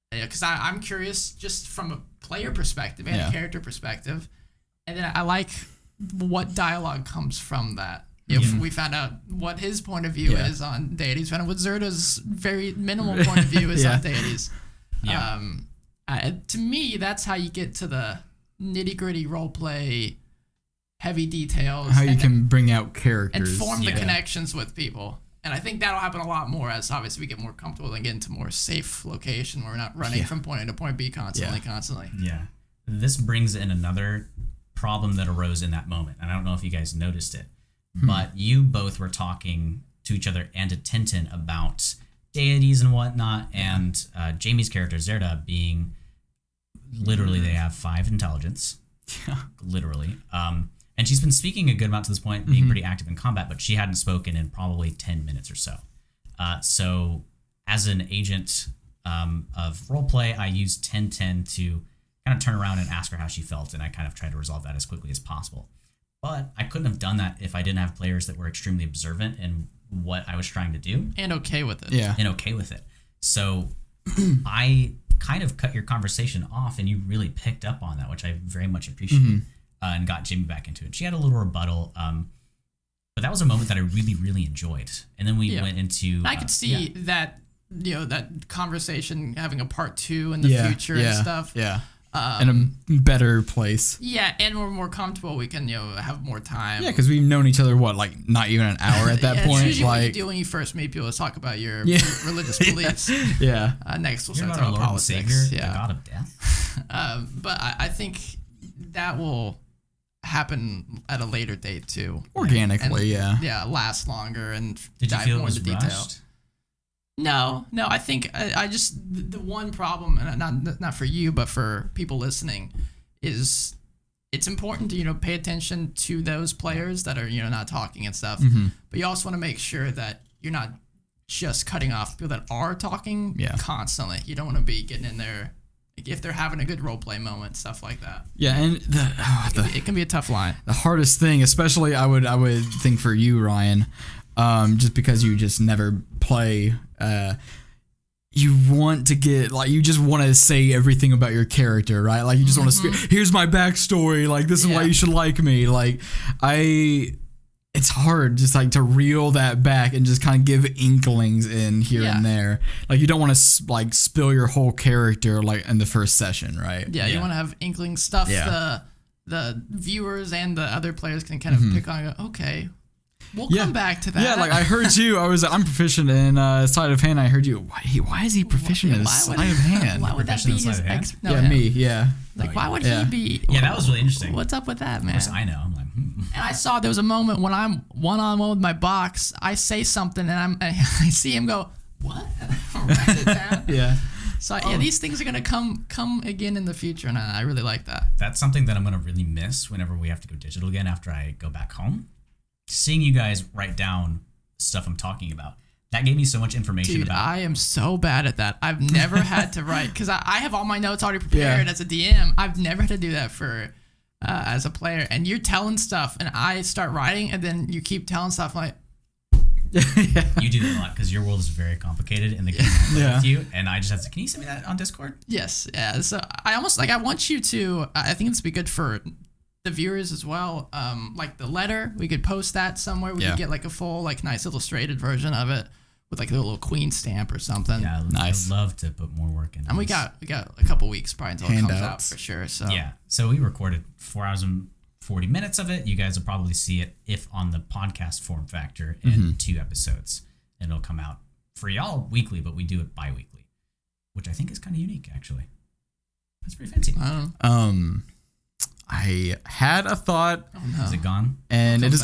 Because I'm curious just from a player perspective and a character perspective, and then I like what dialogue comes from that. If we found out what his point of view is on deities, found out what Zerda's very minimal point of view is on deities. Yeah. To me, that's how you get to the nitty gritty role play, heavy details. How you can bring out characters and form the connections with people. And I think that'll happen a lot more as obviously we get more comfortable and get into more safe location where we're not running from point A to point B constantly. Yeah. This brings in another problem that arose in that moment. And I don't know if you guys noticed it, but you both were talking to each other and to Tintin about deities and whatnot. And Jamie's character, Zerda, being literally, they have 5 intelligence. Literally. And she's been speaking a good amount to this point, being pretty active in combat, but she hadn't spoken in probably 10 minutes or so. So as an agent of roleplay, I used 1010 to kind of turn around and ask her how she felt, and I kind of tried to resolve that as quickly as possible. But I couldn't have done that if I didn't have players that were extremely observant in what I was trying to do. And okay with it. Yeah. And okay with it. So I kind of cut your conversation off, and you really picked up on that, which I very much appreciate. And got Jamie back into it. She had a little rebuttal, but that was a moment that I really, really enjoyed. And then we went into. I could see that that conversation having a part 2 in the future and stuff. Yeah. in a better place. Yeah, and we're more comfortable. We can, have more time. Yeah, because we've known each other, like, not even an hour at that Yeah, point. It's usually what you Like, do when you first meet people is talk about your Yeah. religious beliefs. yeah. Next, we'll Hear start about our talking Lord and politics. Savior, the Yeah. God of Death. But I think that will happen at a later date too. Organically, And, yeah. last longer and Did you dive feel it more was into detail. rushed? No. I think I just the one problem, and not for you, but for people listening, is it's important to pay attention to those players that are not talking and stuff. Mm-hmm. But you also want to make sure that you're not just cutting off people that are talking constantly. You don't want to be getting in there if they're having a good role play moment, stuff like that. Yeah, and It can be a tough line. the hardest thing, especially I would think for you, Ryan, just because you just never play, you want to get, like, you just want to say everything about your character, right? Like, you just want to here's my backstory, like, this is why you should like me. Like, it's hard just like to reel that back and just kind of give inklings in here and there. Like, you don't want to like spill your whole character like in the first session, right? Yeah, you want to have inkling stuff. Yeah. The viewers and the other players can kind of pick on and go, okay, we'll come back to that. Yeah, like I heard you. I'm proficient in sleight of hand. I heard you. Why is he proficient in sleight of hand? Why would that Proficient be in his sleight of hand? ex? No, Yeah, him. me. Yeah. Like, why would Yeah. he be? Yeah, that was really interesting. What's up with that, man? Of course, I know. I'm like, And I saw there was a moment when I'm one-on-one with my box. I say something and I see him go, what? I'll write it down. Yeah. So these things are gonna come again in the future, and I really like that. That's something that I'm going to really miss whenever we have to go digital again after I go back home. Seeing you guys write down stuff I'm talking about. That gave me so much information Dude, about. I am so bad at that. I've never had to write because I have all my notes already prepared as a DM. I've never had to do that for as a player. And you're telling stuff, and I start writing, and then you keep telling stuff like. You do that a lot because your world is very complicated in the game with you, and I just have to. Can you send me that on Discord? Yes, yeah. So I almost I want you to. I think it's be good for the viewers as well. Like the letter, we could post that somewhere. We could get like a full, like, nice illustrated version of it with like a little queen stamp or something. Yeah, Nice. I'd love to put more work in. And we got a couple weeks probably until it comes out Handouts. for sure. So Yeah, so we recorded 4 hours and 40 minutes of it. You guys will probably see it if on the podcast form factor in 2 episodes, and it'll come out for y'all weekly, but we do it bi-weekly, which I think is kind of unique actually. That's pretty fancy. I don't know. I had a thought, Is it gone? and it is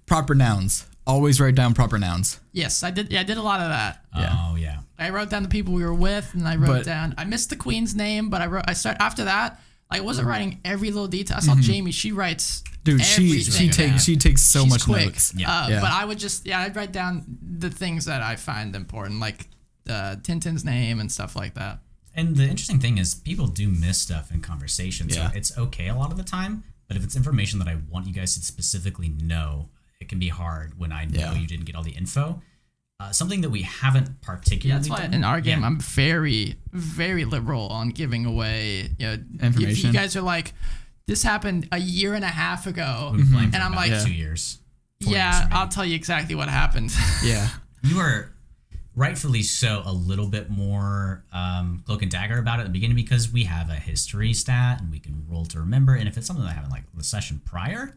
proper nouns. Always write down proper nouns. Yes, I did. Yeah, I did a lot of that. Oh yeah. I wrote down the people we were with, and I wrote But- down. I missed the queen's name, but I started after that. I wasn't writing every little detail. I saw Jamie. She writes. Dude, she everything. takes so She's much quick. notes. Yeah. Yeah. But I would just I'd write down the things that I find important, like Tintin's name and stuff like that. And the interesting thing is people do miss stuff in conversation, so Yeah. it's okay a lot of the time. But if it's information that I want you guys to specifically know, it can be hard when I know you didn't get all the info. Something that we haven't particularly That's why done. in our game Yeah. I'm very, very liberal on giving away Information. You guys are like, this happened a year and a half ago, We've been playing for and I'm about like, 2 years. 4 years yeah, for me. I'll tell you exactly what happened. Yeah. You are rightfully so a little bit more cloak and dagger about it at the beginning because we have a history stat and we can roll to remember. And if it's something that happened like the session prior,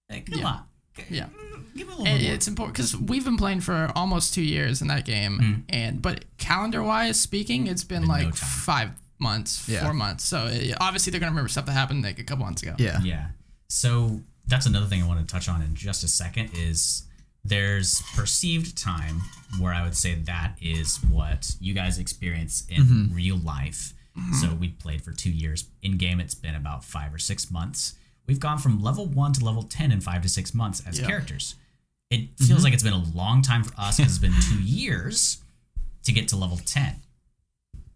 come on. Yeah. Give it a little And bit more. it's important because we've been playing for almost 2 years in that game, but calendar-wise speaking, it's been like no time. 5 months, Yeah. 4 months. So obviously they're gonna remember stuff that happened like a couple months ago. Yeah. Yeah. So that's another thing I want to touch on in just a second is there's perceived time where I would say that is what you guys experience in real life. So we played for 2 years. In game, it's been about 5 or 6 months. We've gone from level 1 to level 10 in 5 to 6 months as characters. It feels like it's been a long time for us because it's been 2 years to get to level 10.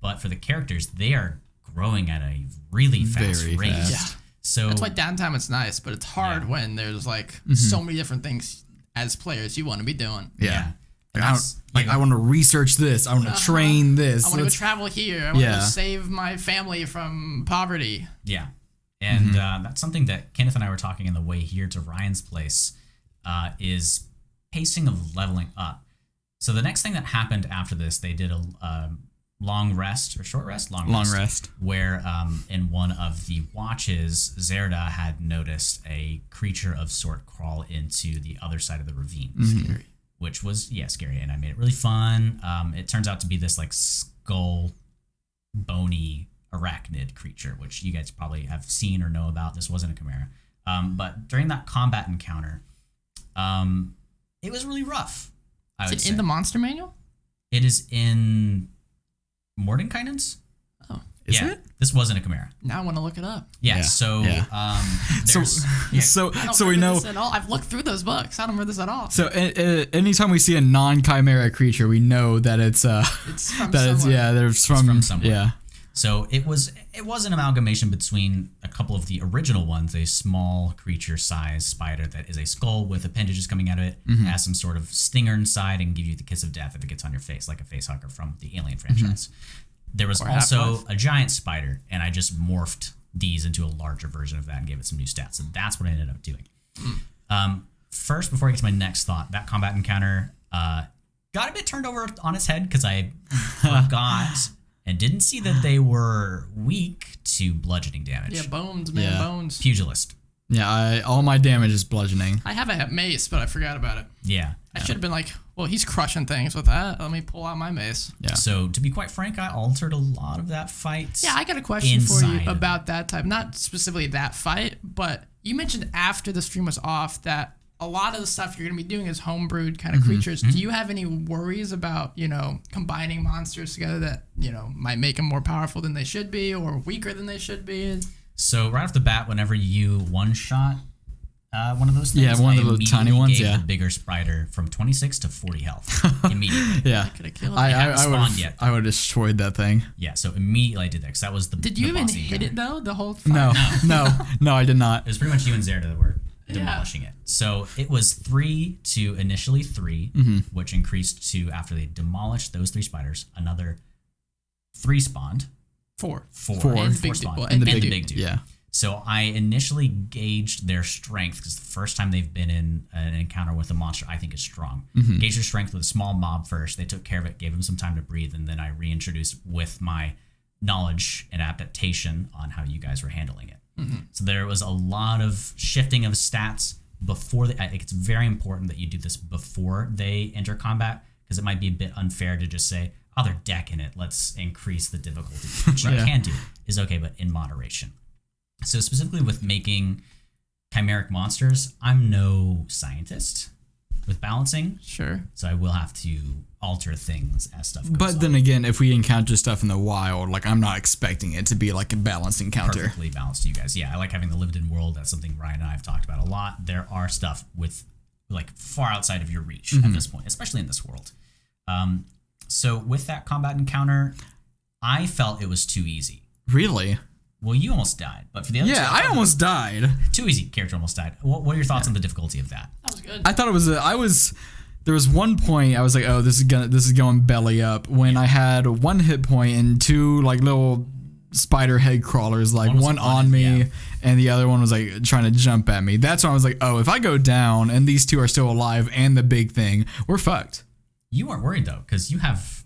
But for the characters, they are growing at a really fast Very rate. fast. Yeah. So That's why downtime is nice, but it's hard Yeah. when there's like so many different things as players you want to be doing. Yeah. And Like, that's- I want to research this. I want to train this. I want to go Let's- travel here. I want to Yeah. go save my family from poverty. Yeah. And that's something that Kenneth and I were talking on the way here to Ryan's place is pacing of leveling up. So the next thing that happened after this, they did long rest or short rest, Long rest. where in one of the watches, Zerda had noticed a creature of sort crawl into the other side of the ravine. Scary. Which was scary, and I made it really fun. It turns out to be this like skull, bony arachnid creature, which you guys probably have seen or know about. This wasn't a chimera, but during that combat encounter, it was really rough. Is it in the monster manual? It is in Mordenkainen's. Oh, Is it? This wasn't a chimera. now I want to look it up. Yeah. Yeah. So Yeah. there's So I don't so we remember know. this at all. I've looked through those books. I don't remember this at all. So anytime we see a non-chimera creature, we know that it's It's from that it's somewhere. they're from somewhere. yeah. So it was an amalgamation between a couple of the original ones, a small creature-sized spider that is a skull with appendages coming out of it, has some sort of stinger inside and give you the kiss of death if it gets on your face, like a face hugger from the Alien franchise. There was Or also Half-Life. a giant spider, and I just morphed these into a larger version of that and gave it some new stats. So that's what I ended up doing. First, before I get to my next thought, that combat encounter got a bit turned over on its head because I forgot and didn't see that they were weak to bludgeoning damage. Yeah, bones, man, Yeah. bones. Pugilist. Yeah, all my damage is bludgeoning. I have a mace, but I forgot about it. Yeah. I should have been like, well, he's crushing things with that. Let me pull out my mace. Yeah. So to be quite frank, I altered a lot of that fight. Yeah, I got a question for Inside you of about that type. Not specifically that fight, but you mentioned after the stream was off that a lot of the stuff you're going to be doing is homebrewed kind of creatures. Do you have any worries about, combining monsters together that, might make them more powerful than they should be or weaker than they should be? So right off the bat, whenever you one-shot one of those things, Yeah, one of I those tiny immediately ones, gave yeah. the bigger spider from 26 to 40 health immediately. Yeah. Could have killed I it. haven't would spawned yet. I would have destroyed that thing. Yeah, so immediately I did that because that was the Did you the even bossy hit it, encounter. though, the whole fight? No, I did not. It was pretty much you and Zerda that were demolishing it. So it was 3 to initially 3, which increased to, after they demolished those 3 spiders, another 3 spawned. 4. 4. And Four big spawned. dude. Well, And and the big big dude. Yeah. So I initially gauged their strength because the first time they've been in an encounter with a monster I think is strong. Gauged their strength with a small mob first. They took care of it, gave them some time to breathe, and then I reintroduced with my knowledge and adaptation on how you guys were handling it. So there was a lot of shifting of stats before. I think it's very important that you do this before they enter combat because it might be a bit unfair to just say, oh, they're decking it, let's increase the difficulty. Which you can do is okay, but in moderation. So specifically with making chimeric monsters, I'm no scientist with balancing, Sure. so I will have to alter things as stuff goes But then again, if we encounter stuff in the wild, like I'm not expecting it to be like a balanced encounter. perfectly balanced to you guys. Yeah, I like having the lived in world. That's something Ryan and I have talked about a lot. There are stuff with like far outside of your reach at this point, especially in this world. So with that combat encounter, I felt it was too easy. Really? Well, you almost died, but for the other Yeah, two, I almost died. too easy. Character almost died. What are your thoughts on the difficulty of that? That was good. I thought it was there was one point I was like, oh, this is going belly up when I had 1 hit point and 2 like little spider head crawlers, like One was one on on it, me yeah. and the other one was like trying to jump at me. That's when I was like, oh, if I go down and these 2 are still alive and the big thing, we're fucked. You weren't worried though, because you have.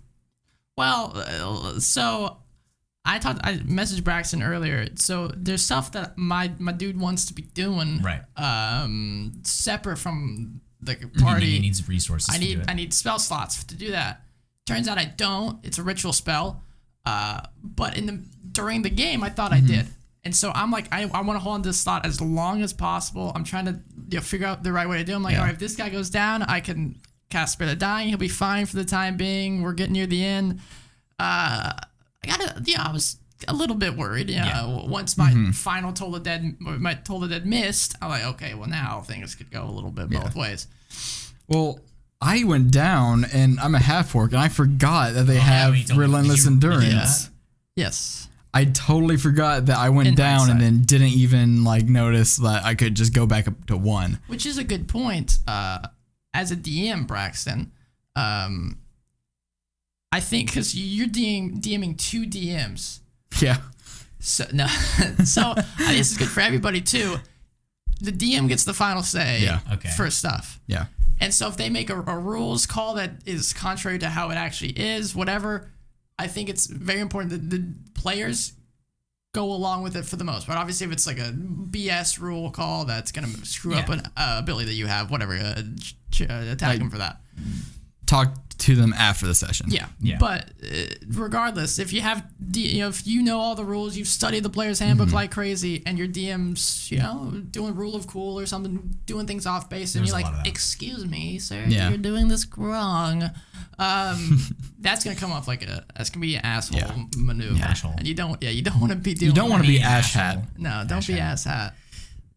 Well, so I messaged Braxton earlier. So there's stuff that my dude wants to be doing, Right. separate from the He party. needs resources. I to do it. need spell slots to do that. Turns out I don't. It's a ritual spell. But during the game, I thought I did. And so I'm like, I want to hold on to this slot as long as possible. I'm trying to figure out the right way to do it. I'm like, all right, if this guy goes down, I can cast Spirit of Dying. He'll be fine for the time being. We're getting near the end. I was a little bit worried. Once my final Toll the Dead missed, I'm like, okay, well now things could go a little bit both ways. Well, I went down and I'm a half orc and I forgot that they have we told you. relentless Did you really do endurance. that? Yes. I totally forgot that I went In down hindsight. and then didn't even like notice that I could just go back up to 1. Which is a good point. As a DM, Braxton, I think because you're DMing 2 DMs. Yeah. So no, so this is good for everybody too. The DM gets the final say Okay. for stuff. Yeah. And so if they make a rules call that is contrary to how it actually is, whatever, I think it's very important that the players go along with it for the most part. Obviously, if it's like a BS rule call that's going to screw up an ability that you have, whatever, attack them for that. Talk to them after the session. Yeah. But regardless, if you have, if you know all the rules, you've studied the player's handbook like crazy, and your DM's, doing rule of cool or something, doing things off base, and you're like, excuse me, sir, you're doing this wrong. That's gonna come off like that's gonna be an asshole maneuver, and you don't want to be doing. You don't want to be ash hat. No, don't be ass hat.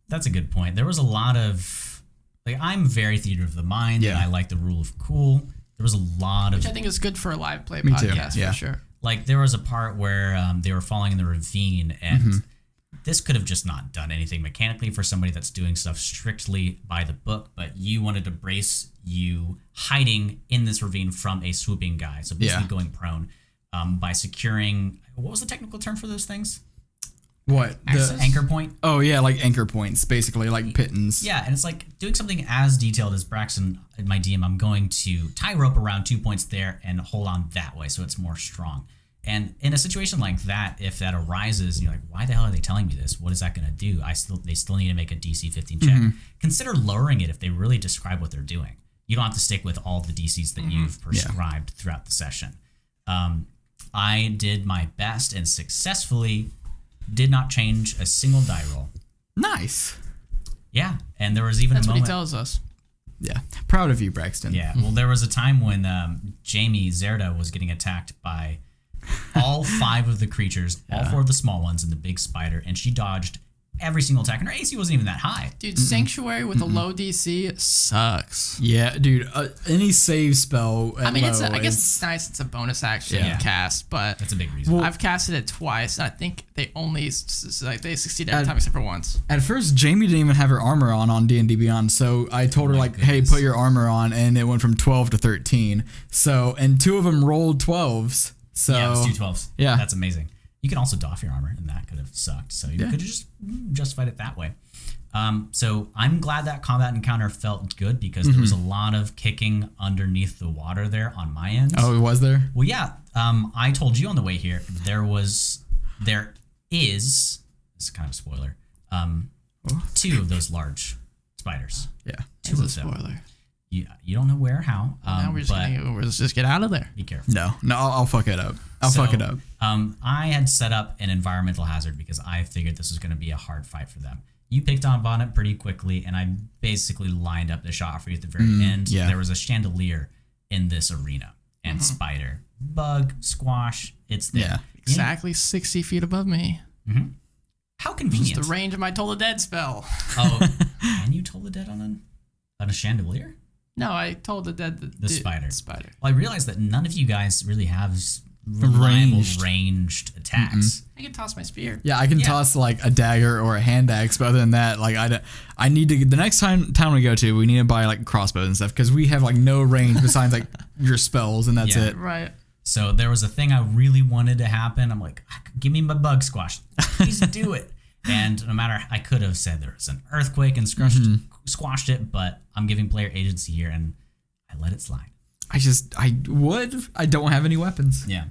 That's a good point. There was a lot of I'm very theater of the mind, and I like the rule of cool. There was a lot of, which I think is good for a live play podcast for sure. Like there was a part where they were falling in the ravine, and this could have just not done anything mechanically for somebody that's doing stuff strictly by the book, but you wanted to brace you hiding in this ravine from a swooping guy. So basically going prone by securing, what was the technical term for those things? What? The anchor point? Oh, yeah, like anchor points, basically, like pittons. Yeah, and it's like doing something as detailed as Braxton, my DM, I'm going to tie rope around 2 points there and hold on that way so it's more strong. And in a situation like that, if that arises, you're like, why the hell are they telling me this? What is that going to do? They still need to make a DC 15 check. Consider lowering it if they really describe what they're doing. You don't have to stick with all the DCs that you've prescribed throughout the session. I did my best and successfully did not change a single die roll. Nice. Yeah, and there was even That's a moment. what he tells us. Yeah, proud of you, Braxton. Yeah, well, there was a time when Jamie Zerda was getting attacked by all 5 of the creatures, all 4 of the small ones, and the big spider, and she dodged every single attack, and her AC wasn't even that high. Dude, Sanctuary with a low DC sucks. Yeah, dude, any save spell at I mean, low, I guess it's nice. It's a bonus action cast, but That's a big reason. I've casted it twice, and I think they only they succeed every time except for once. At first, Jamie didn't even have her armor on D&D Beyond, so I told her, hey, put your armor on, and it went from 12 to 13. So, and 2 of them rolled 12s. So, yeah, it's 2 12s. Yeah. That's amazing. You can also doff your armor, and that could have sucked. So you could have just justified it that way. So I'm glad that combat encounter felt good because there was a lot of kicking underneath the water there on my end. Oh, was there? Well, yeah. I told you on the way here, there is, this is kind of a spoiler, 2 of those large spiders. Yeah. 2 of them. Spoiler. You don't know where or how. Now let's just get out of there. Be careful. No, I'll fuck it up. I'll fuck it up. I had set up an environmental hazard because I figured this was going to be a hard fight for them. You picked up on it pretty quickly, and I basically lined up the shot for you at the very end. Yeah. There was a chandelier in this arena, and spider, bug, squash, it's there. Yeah. Exactly 60 feet above me. How It's convenient. the range of my Toll the Dead spell. Oh, and you told the dead on a chandelier? No, I told the dead The spider. Spider. Well, I realized that none of you guys really have reliable ranged attacks. I can toss my spear. Yeah, I can toss like a dagger or a hand axe, but other than that, like I need to, the next town we go to, we need to buy like crossbows and stuff because we have like no range besides like your spells and that's it. Right. So there was a thing I really wanted to happen. I'm like, give me my bug squash. Please do it. And no matter, I could have said there was an earthquake and squashed it, but I'm giving player agency here and I let it slide. I don't have any weapons. Yeah.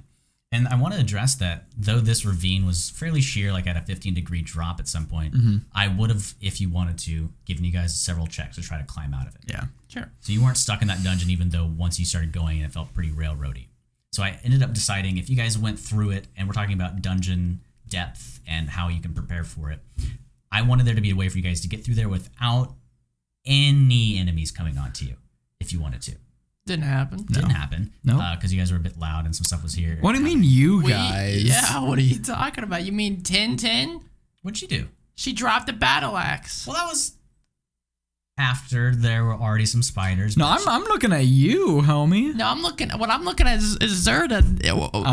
And I want to address that, though this ravine was fairly sheer, like at a 15-degree drop at some point, I would have, if you wanted to, given you guys several checks to try to climb out of it. Yeah. Sure. So you weren't stuck in that dungeon, even though once you started going, it felt pretty railroady. So I ended up deciding if you guys went through it, and we're talking about dungeon depth and how you can prepare for it, I wanted there to be a way for you guys to get through there without any enemies coming onto you, if you wanted to. Didn't happen. Didn't happen. No. Because you guys were a bit loud and some stuff was here. What do you mean you guys? Yeah, what are you talking about? You mean 10-10? What'd she do? She dropped a battle axe. Well, that was after there were already some spiders. No, I'm looking at you, homie. No, I'm looking at is Zerda. Oh,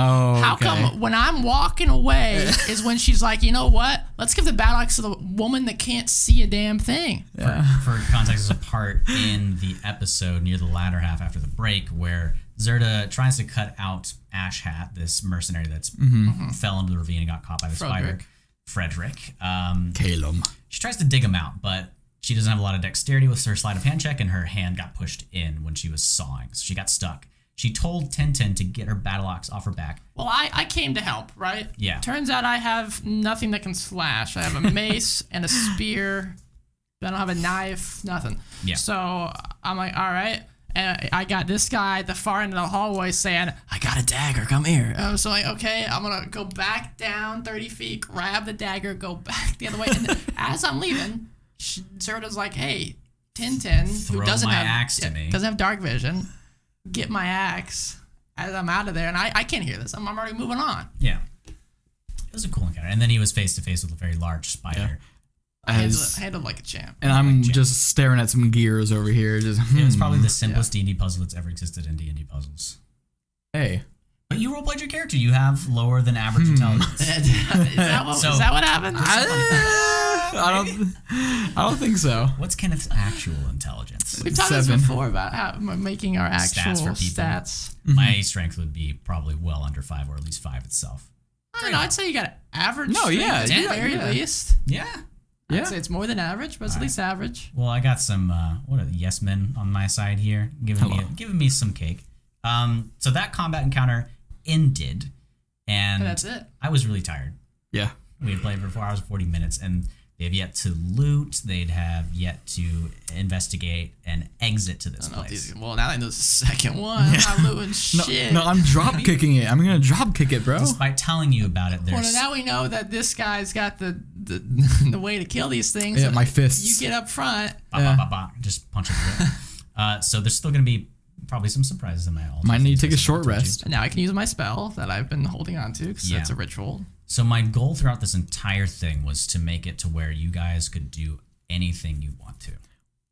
How okay. come when I'm walking away is when she's like, you know what? Let's give the battle axe to the woman that can't see a damn thing. For context, there's a part in the episode near the latter half after the break where Zerda tries to cut out Ash Hat, this mercenary that's fell into the ravine and got caught by the spider. Frederick. Calum. She tries to dig him out, but she doesn't have a lot of dexterity with her sleight of hand check, and her hand got pushed in when she was sawing. So she got stuck. She told Tintin to get her battle axe off her back. Well, I came to help, right? Yeah. Turns out I have nothing that can slash. I have a mace and a spear. I don't have a knife, nothing. Yeah. So I'm like, all right. And I got this guy at the far end of the hallway saying, I got a dagger, come here. So like, okay, I'm going to go back down 30 feet, grab the dagger, go back the other way. And as I'm leaving, Zerda's like, hey, Tintin, who doesn't have dark vision, get my axe as I'm out of there. And I can't hear this. I'm already moving on. Yeah. It was a cool encounter. And then he was face to face with a very large spider. Yeah. I handled like a champ. And I'm just staring at some gears over here. It was probably the simplest D&D puzzle that's ever existed in D&D puzzles. Hey. But you roleplayed your character. You have lower than average intelligence. Is that what happened? I don't think so. What's Kenneth's actual intelligence? We've talked this before about how making our actual stats. My strength would be probably well under 5, or at least 5 itself. I don't know. I'd say you got average. No, strength yeah, at the very least. Yeah. I'd say it's more than average, but it's at least average. Well, I got some yes men on my side here, giving me some cake. So that combat encounter ended, and that's it. I was really tired. Yeah. We had played for 4 hours and 40 minutes, and they have yet to loot. They'd have yet to investigate and exit to this place. Well, now I know the second one. I'm looting shit. No, I'm drop kicking it. I'm gonna drop kick it, bro. Despite telling you about it, Well, now we know that this guy's got the way to kill these things. Yeah, my fists. You get up front. Just punch it. So there's still gonna be probably some surprises in my ult. Might need to take a short rest. And now I can use my spell that I've been holding on to because it's a ritual. So my goal throughout this entire thing was to make it to where you guys could do anything you want to.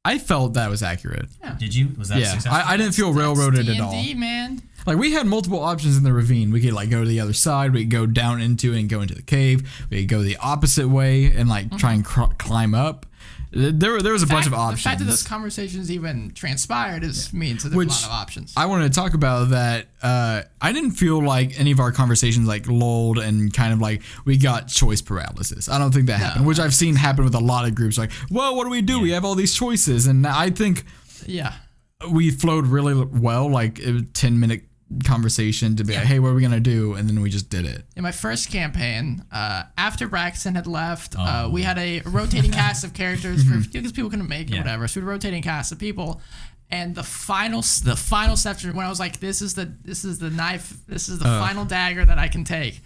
I felt that was accurate. Yeah. Did you? Was that successful? I didn't feel railroaded at all. Man. Like, we had multiple options in the ravine. We could like go to the other side. We could go down into it and go into the cave. We could go the opposite way and like try and climb up. There was a bunch of options. The fact that those conversations even transpired means that there's a lot of options. I wanted to talk about that. I didn't feel like any of our conversations like lulled and kind of like we got choice paralysis. I don't think that happened, which I've seen happen with a lot of groups. Like, well, what do we do? Yeah. We have all these choices, and I think we flowed really well. Like a 10-minute conversation to be like, hey, what are we gonna do? And then we just did it. In my first campaign, after Braxton had left, we had a rotating cast of characters because people couldn't make it, whatever. So we had a rotating cast of people, and the final section when I was like, this is the knife, this is the final dagger that I can take,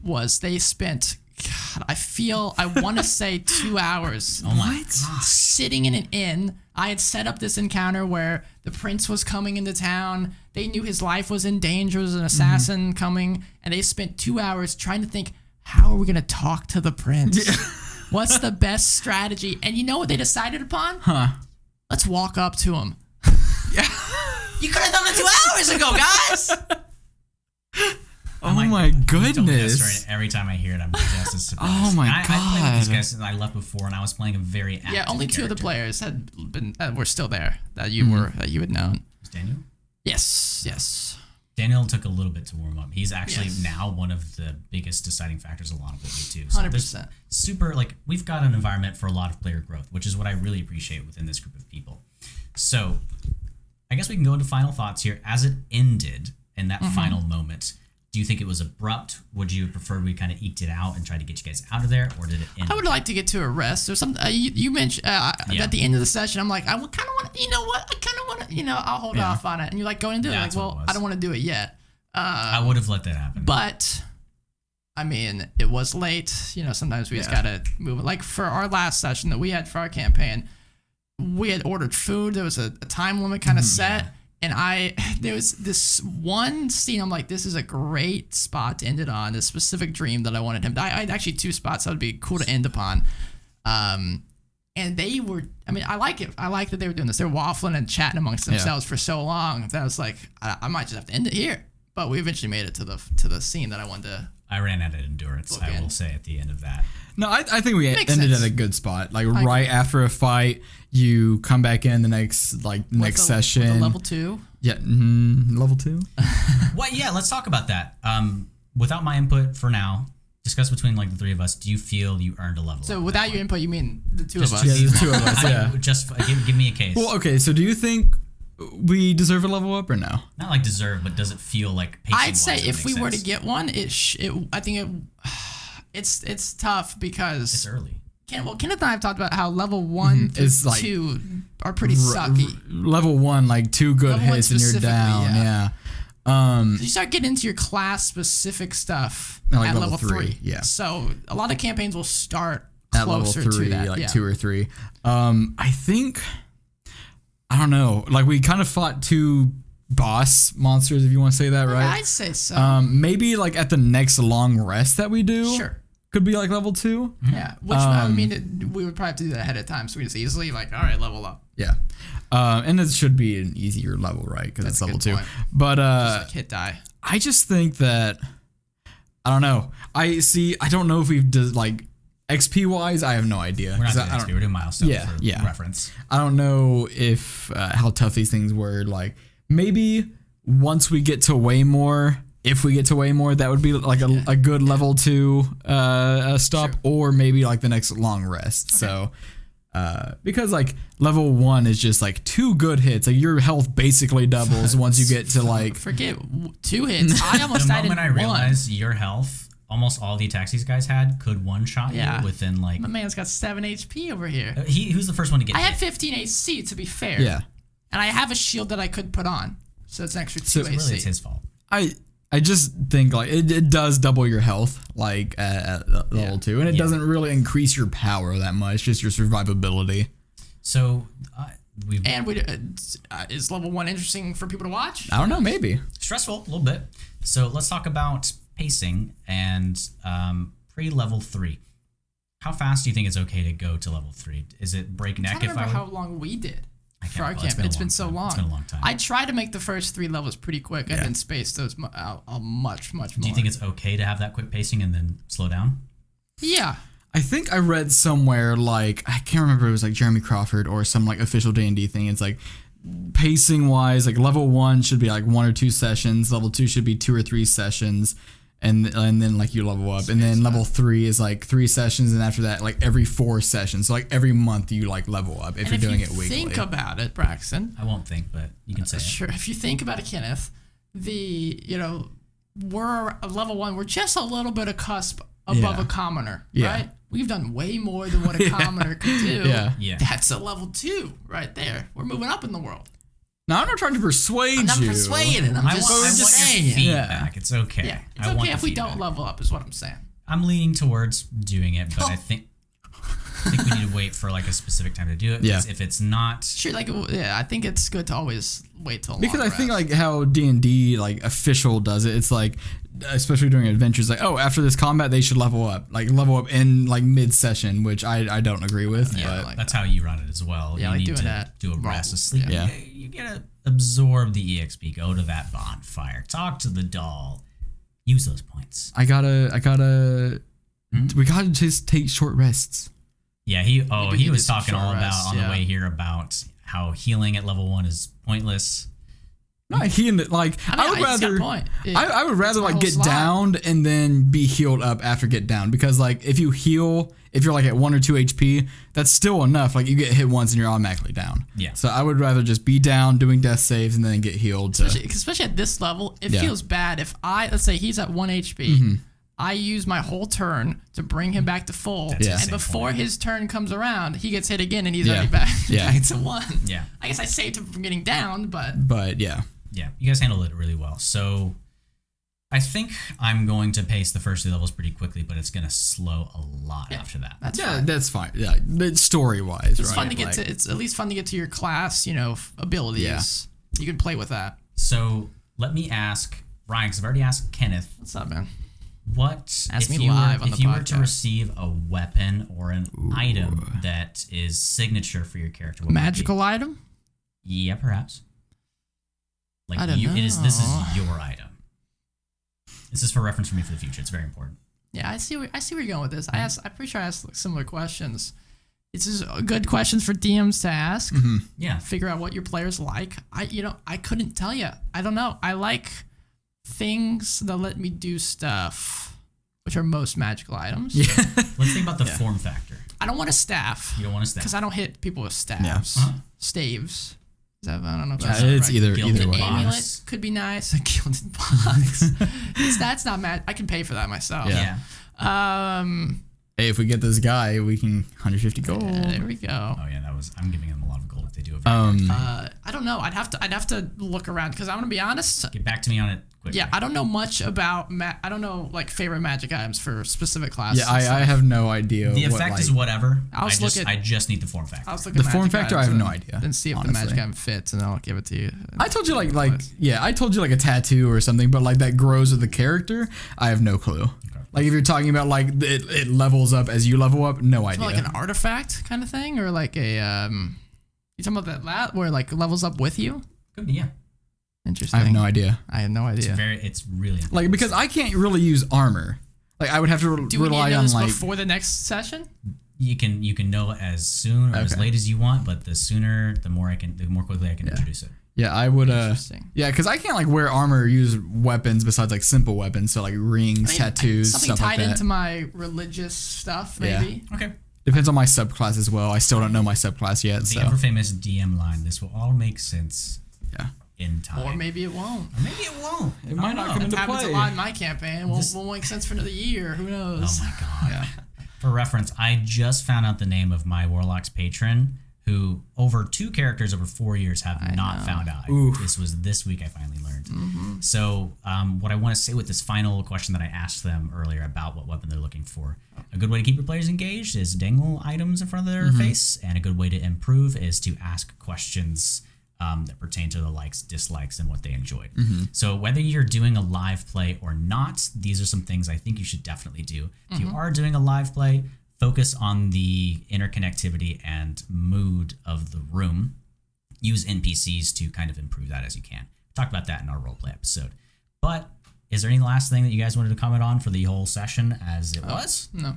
was they spent. God, I want to say 2 hours. Oh my God. Sitting in an inn. I had set up this encounter where the prince was coming into town. They knew his life was in danger. There was an assassin coming, and they spent 2 hours trying to think, how are we going to talk to the prince? What's the best strategy? And you know what they decided upon? Let's walk up to him. You could have done it 2 hours ago, guys. Oh my goodness! Every time I hear it, I'm just as surprised. Oh my God! I played with these guys since I left before, and I was playing a very active only two of the players had been were still there that you had known. Was Daniel? Yes. Daniel took a little bit to warm up. He's actually now one of the biggest deciding factors along with me too. So 100%. Super, like, we've got an environment for a lot of player growth, which is what I really appreciate within this group of people. So I guess we can go into final thoughts here. As it ended in that final moment, do you think it was abrupt? Would you prefer we kind of eked it out and tried to get you guys out of there, or did it end? I would like to get to a rest. There's some you mentioned at the end of the session. I'm like, I kind of want to, you know what? I kind of want to, I'll hold off on it. And you're like, go and do it. Like, well, I don't want to do it yet. I would have let that happen. But I mean, it was late. Sometimes we just gotta move it. Like for our last session that we had for our campaign, we had ordered food. There was a time limit kind of set. Yeah. And there was this one scene, I'm like, this is a great spot to end it on, this specific dream that I wanted him to. I had actually 2 spots that would be cool to end upon. And they were, I like it. I like that they were doing this. They were waffling and chatting amongst themselves for so long that I was like, I might just have to end it here. But we eventually made it to the scene that I wanted to. I ran out of endurance, I will say, at the end of that. No, I think we ended at a good spot. Like right after a fight, you come back in the next session. With a level 2? Yeah, level 2. Well, yeah, let's talk about that. Without my input for now, discuss between the 3 of us. Do you feel you earned a level? So without your input, you mean the 2 of us? Yeah, the 2 of us. Yeah. Just give me a case. Well, okay. So do you think we deserve a level up or no? Not like deserve, but does it feel like pacing? I'd say if we were to get one, it's tough because it's early. Kenneth and I have talked about how level 1 through It's like 2 are pretty sucky. Level 1, like 2 good Level 1 hits and you're specifically, down. yeah. Yeah. You start getting into your class specific stuff Like at level level 3. yeah. So a lot of campaigns will start At level closer 3, to that. like yeah. 2 or 3. I think, I don't know. Like we kind of fought 2 boss monsters, if you want to say that, right? Yeah, I'd say so. Maybe like at the next long rest that we do. Sure. Could be like level 2. Yeah, which I mean, we would probably have to do that ahead of time, so we just easily like, all right, level up. Yeah. And it should be an easier level, right? Because it's That's a level good 2. point. But Just like hit die. I just think that, I don't know. I don't know if we've done like XP wise. I have no idea. We're not 'Cause doing I XP, don't, we're doing milestones Yeah, for yeah. reference. I don't know if how tough these things were. Like maybe once we get to way more. If we get to way more, that would be like a good level 2 stop, Sure. or maybe like the next long rest. So, because like level 1 is just like 2 good hits, like your health basically doubles once you get to like. Forget 2 hits. I almost The died in moment I one. realized your health, almost all the attacks these guys had could one-shot Yeah. you within like. My man's got 7 HP over here. Who's the first one to get I have hit? 15 AC to be fair. Yeah, And I have a shield that I could put on, so it's an extra 2 So AC. Really, it's his fault. I just think like it does double your health like at level 2, and it doesn't really increase your power that much, just your survivability. So we And is level 1 interesting for people to watch? I don't know, maybe. stressful a little bit. So let's talk about pacing and pre-level 3. How fast do you think it's okay to go to level 3? Is it I'm breakneck? trying to If I remember would, how long we did I for our can't- well, camp. It's a been long so time. long. It's been a long time. I tried to make the first 3 levels pretty quick and then space those out much more. Do you think it's okay to have that quick pacing and then slow down? Yeah. I think I read somewhere like I can't remember, it was like Jeremy Crawford or some like official D&D thing. It's like pacing wise, like level 1 should be like 1 or 2 sessions, level 2 should be 2 or 3 sessions, and then like you level up, and then level 3 is like 3 sessions, and after that like every 4 sessions. So like every month you like level up if you're doing it weekly. Think about it, Braxton. I won't think, but you can say it. Sure. If you think about it, Kenneth, we're at level 1. We're just a little bit of cusp above Yeah. a commoner, Yeah. right? We've done way more than what a commoner could do. Yeah. Yeah. That's a level 2 right there. We're moving up in the world. Now I'm not trying to persuade I'm not you. persuading. I'm I just want saying. your feedback. It's okay. Yeah, it's I want okay the if we feedback. don't level up, is what I'm saying. I'm leaning towards doing it, but I think we need to wait for like a specific time to do it. Yeah. Because if it's not, Sure, I think it's good to always wait till Because long I think rest. like how D&D like official does it, it's like especially during adventures, like after this combat they should level up in like mid session, which I don't agree with. Yeah, but like that's how you run it as well. Yeah, you like need doing to that. do a Roll. rest of sleep. Yeah. You gotta absorb the EXP. Go to that bonfire. Talk to the doll. Use those points. we gotta just take short rests. Yeah, he do was do some talking short all about rests, on yeah. the way here about how healing at level 1 is pointless. Not healing it, like I would he's got a rather point. I would rather my like whole get slot. downed and then be healed up after get down, because like if you heal, if you're like at 1 or 2 HP, that's still enough. Like you get hit once and you're automatically down. Yeah. So I would rather just be down doing death saves and then get healed. Especially at this level, it Yeah. feels bad if let's say he's at 1 HP. I use my whole turn to bring him back to full, That's Yeah. and insane before point. his turn comes around, he gets hit again, and he's Yeah. already back, Yeah. back to 1. Yeah. I guess I saved him from getting down, but But yeah. Yeah, you guys handled it really well. So I think I'm going to pace the first 2 levels pretty quickly, but it's going to slow a lot after that. that's Yeah, fine. that's fine. Yeah, story wise, It's right? fun to get Like, to. It's at least fun to get to your class, abilities. Yeah. You can play with that. So let me ask Ryan, because I've already asked Kenneth, What's up, man? what Ask if me you live were, on if the you were to podcast. receive a weapon or an item that is signature for your character? What would it be? Magical item? Yeah, perhaps. Like I don't this know. is your item. This is for reference for me for the future. It's very important. Yeah, I see where you're going with this. I'm pretty sure I asked similar questions. It's just good questions for DMs to ask. Yeah. Figure out what your players like. I couldn't tell you. I don't know. I like things that let me do stuff, which are most magical items. Yeah. Let's think about the form factor. I don't want a staff You don't want to staff. because I don't hit people with staves, Yeah. Uh-huh. staves. I don't know if Yeah, that's it's right. either Gilded way. box. Amulet could be nice. A gilded box. That's not mad. I can pay for that myself. Yeah. Yeah. Hey, if we get this guy, we can 150 gold. There we go. Oh yeah, I'm giving them a lot of gold if they do it. I don't know. I'd have to look around because I'm gonna be honest. Get back to me on it quickly. Yeah, I don't know much about I don't know like favorite magic items for specific classes. Yeah, I have no idea. The effect is whatever. I'll just look at- I just need the form factor. I'll just look The at form magic factor, I items have no and- idea, And see if the honestly. magic item fits, and then I'll give it to you. I told you I told you like a tattoo or something, but like that grows with the character. I have no clue. Okay. Like if you're talking about like it levels up as you level up, no idea. like an artifact kind of thing, or like a you talking about that where like levels up with you? Could be, yeah. Interesting. I have no idea. I have no idea. It's really Like because I can't really use armor. Like I would have to Do we need rely to know on this like before the next session? you can know as soon or as Okay. late as you want, but the more quickly I can introduce it. yeah I would Interesting. yeah because I can't like wear armor or use weapons besides like simple weapons, so like rings, tattoos, something stuff like tied that. into my religious stuff, Yeah. maybe. Okay. Depends on my subclass as well. I still don't know my subclass yet. The So ever famous DM line. This will all make sense yeah, in time. Or maybe it won't. Or maybe it won't. It might not come It into happens play. a lot in my campaign. Won't make sense for another year. Who knows? Oh my god. For reference, I just found out the name of my Warlock's patron, who over 2 characters over 4 years have not found out. This was this week I finally learned. Mm-hmm. So what I want to say with this final question that I asked them earlier about what weapon they're looking for, a good way to keep your players engaged is dangle items in front of their face, and a good way to improve is to ask questions that pertain to the likes, dislikes, and what they enjoyed. So whether you're doing a live play or not, these are some things I think you should definitely do. If you are doing a live play, focus on the interconnectivity and mood of the room. Use NPCs to kind of improve that as you can. We talked about that in our roleplay episode. But is there any last thing that you guys wanted to comment on for the whole session as it was? No.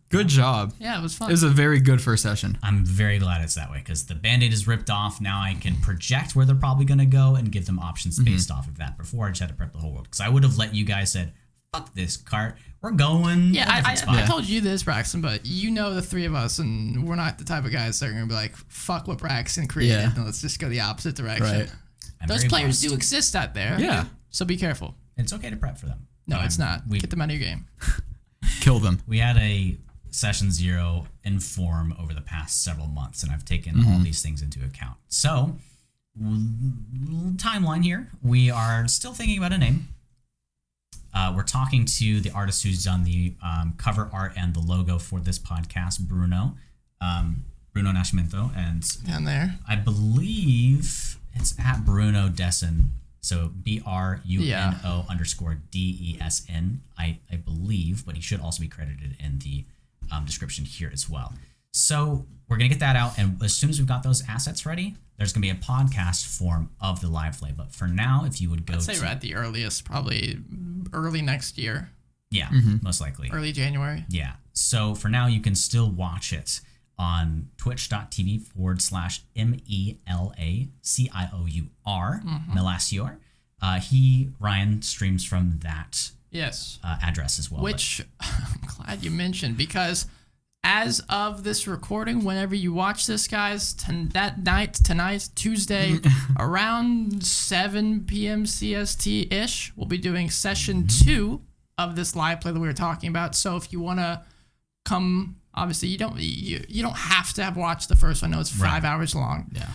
good job. Yeah, it was fun. It was a very good first session. I'm very glad it's that way because the Band-Aid is ripped off. Now I can project where they're probably going to go and give them options based off of that. Before I just had to prep the whole world because I would have let you guys said, fuck this cart. We're going. Yeah, a different I spot. told you this, Braxton, but you know the three of us, and we're not the type of guys that are going to be like, fuck what Braxton created, Yeah. and let's just go the opposite direction. Right. I'm Those very players blessed. do exist out there. Yeah. So be careful. It's okay to prep for them. No, it's not. We, Get them out of your game. Kill them. we had a session 0 in form over the past several months, and I've taken all these things into account. So, timeline here. We are still thinking about a name. We're talking to the artist who's done the cover art and the logo for this podcast, Bruno Nascimento, and Down there. I believe it's at Bruno Dessen. So BRUNO_DESN, I believe, but he should also be credited in the description here as well. So we're going to get that out, and as soon as we've got those assets ready, there's going to be a podcast form of the live play. But for now, if you would go I'd say we're at the earliest, probably early next year, yeah, most likely. early January. Yeah. So for now, you can still watch it on twitch.tv/MELACIOUR, Melasior. Ryan streams from that Yes. address as well. Which I'm glad you mentioned because as of this recording, whenever you watch this, guys, tonight, Tuesday, around 7 p.m. CST-ish, we'll be doing session 2 of this live play that we were talking about. So if you want to come, obviously you don't have to have watched the first one. I know it's 5 hours long. Yeah.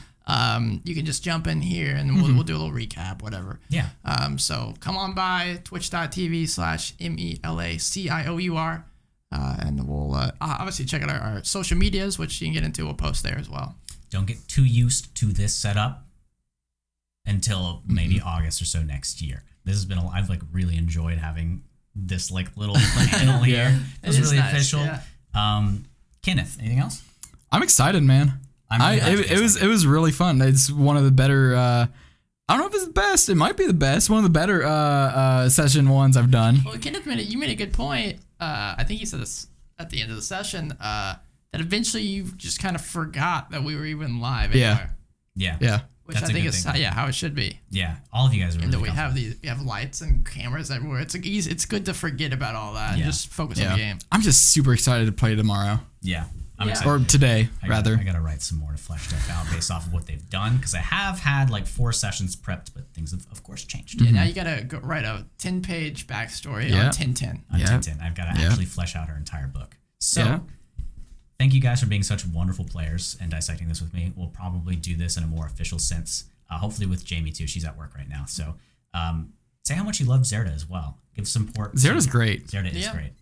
You can just jump in here and we'll do a little recap, whatever. Yeah. So come on by twitch.tv/MELACIOUR. And we'll obviously check out our social medias, which you can get into. We'll post there as well. Don't get too used to this setup until maybe August or so next year. This has been I've really enjoyed having this little panel here. It was really nice, official. yeah. Kenneth, anything else? I'm excited, man. It was really fun. It's one of the better. I don't know if it's the best. It might be the best. One of the better session ones I've done. Well, Kenneth, you made a good point. I think you said this at the end of the session. That eventually you just kind of forgot that we were even live. Yeah. Anywhere, Yeah. Yeah. which That's I a think good is thing. how it should be. Yeah. All of you guys are And really that we have lights and cameras everywhere. It's it's good to forget about all that and Yeah. just focus Yeah. on the game. I'm just super excited to play tomorrow. Yeah. I'm Yeah. excited. Or today, I rather. gotta write some more to flesh stuff out based off of what they've done, because I have had like 4 sessions prepped, but things have of course changed. Yeah, now you gotta go write a 10-page backstory Yeah. on Tintin. On Yeah. Tintin, I've got to Yeah. actually flesh out her entire book. So, Yeah. thank you guys for being such wonderful players and dissecting this with me. We'll probably do this in a more official sense, hopefully with Jamie too. She's at work right now, so say how much you love Zerda as well. Give support. Zerda's great. Zerda is Yeah. great.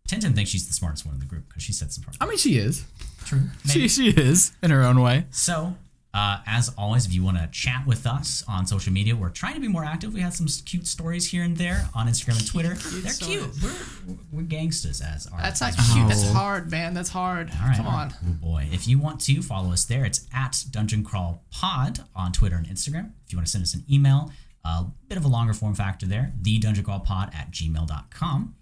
Tintin thinks she's the smartest one in the group because she said some. I mean, she is. True. She is in her own way. So, as always, if you want to chat with us on social media, we're trying to be more active. We had some cute stories here and there on Instagram and Twitter. They're cute. We're gangsters as our. That's not as our- cute. That's hard, man. That's hard. All right, Come on. Oh boy. If you want to follow us there, it's at Dungeon Crawl Pod on Twitter and Instagram. If you want to send us an email, a bit of a longer form factor there, thedungeoncrawlpod@gmail.com.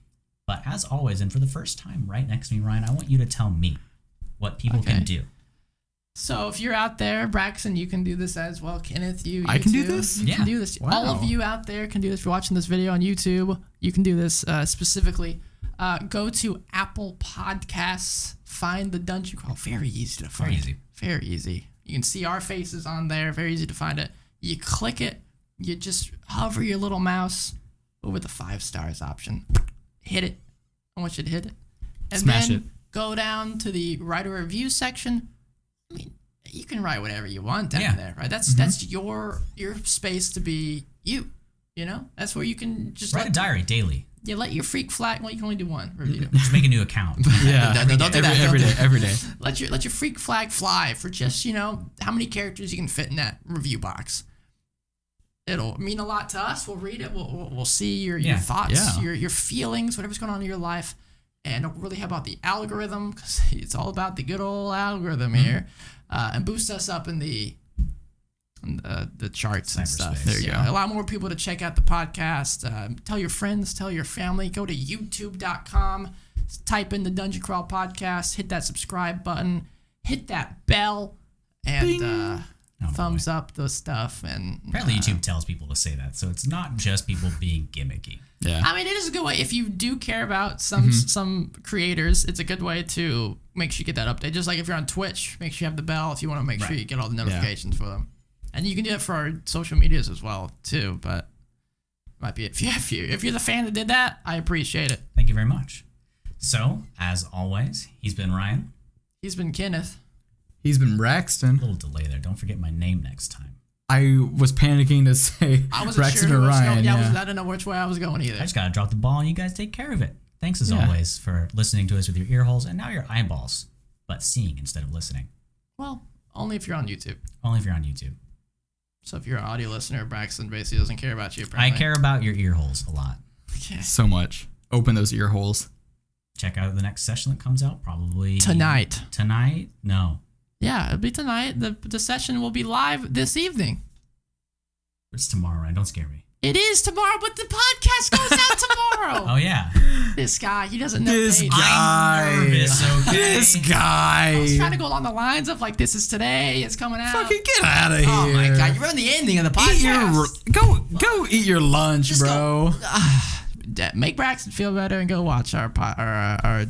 But as always, and for the first time right next to me, Ryan, I want you to tell me what people can do. So if you're out there, Braxton, you can do this as well. Kenneth, you I can do too. this? You Yeah. can do this. Wow. All of you out there can do this. If you're watching this video on YouTube, you can do this specifically. Go to Apple Podcasts, find the Dungeon Crawl. Very easy to find. Very easy. Very easy. You can see our faces on there. Very easy to find it. You click it. You just hover your little mouse over the 5 stars option. Hit it. I want you to hit it. And Smash then it. go down to the write a review section. I mean, you can write whatever you want down there, right? That's your space to be you. You know, that's where you can just Write a diary daily. let your freak flag. Well, you can only do one review. Just make a new account. Yeah. Don't do that. Every day. Every day. Let your freak flag fly for just how many characters you can fit in that review box. It'll mean a lot to us. We'll read it. We'll see your thoughts, Yeah. your feelings, whatever's going on in your life, and don't really about the algorithm because it's all about the good old algorithm here, and boost us up in the charts and stuff. Cyberspace. There you go. A lot more people to check out the podcast. Tell your friends, tell your family. Go to youtube.com, type in the Dungeon Crawl podcast, hit that subscribe button, hit that bell, and thumbs up the stuff. And Apparently YouTube tells people to say that, so it's not just people being gimmicky. Yeah. I mean, it is a good way. If you do care about some creators, it's a good way to make sure you get that update. Just like if you're on Twitch, make sure you have the bell if you want to make sure you get all the notifications for them. And you can do it for our social medias as well too. But might be if you're the fan that did that, I appreciate it. Thank you very much. So, as always, he's been Ryan. He's been Kenneth. He's been Braxton. A little delay there. Don't forget my name next time. I was panicking to say I wasn't Braxton sure or who was Ryan. going. Yeah. I didn't know which way I was going either. I just gotta drop the ball and you guys take care of it. Thanks as Yeah. always for listening to us with your ear holes and now your eyeballs, but seeing instead of listening. Well, only if you're on YouTube. Only if you're on YouTube. So if you're an audio listener, Braxton basically doesn't care about you. I Apparently. care about your ear holes a lot. Okay. So much. Open those ear holes. Check out the next session that comes out probably Tonight. Tonight? No. Yeah, it'll be tonight. The session will be live this evening. It's tomorrow, Ryan. Don't scare me. It is tomorrow, but the podcast goes out tomorrow. Oh yeah. This guy, he doesn't know This dates. guy. I'm nervous, okay? This I was guy. trying to go along the lines of like, this is today, it's coming out. Fucking get out of here. Oh my god, you're on the ending of the Eat podcast. go eat your lunch, Just bro. Make Braxton feel better and go watch our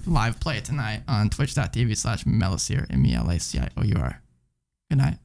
live play tonight on twitch.tv/Melasier, MELACIOUR. Good night.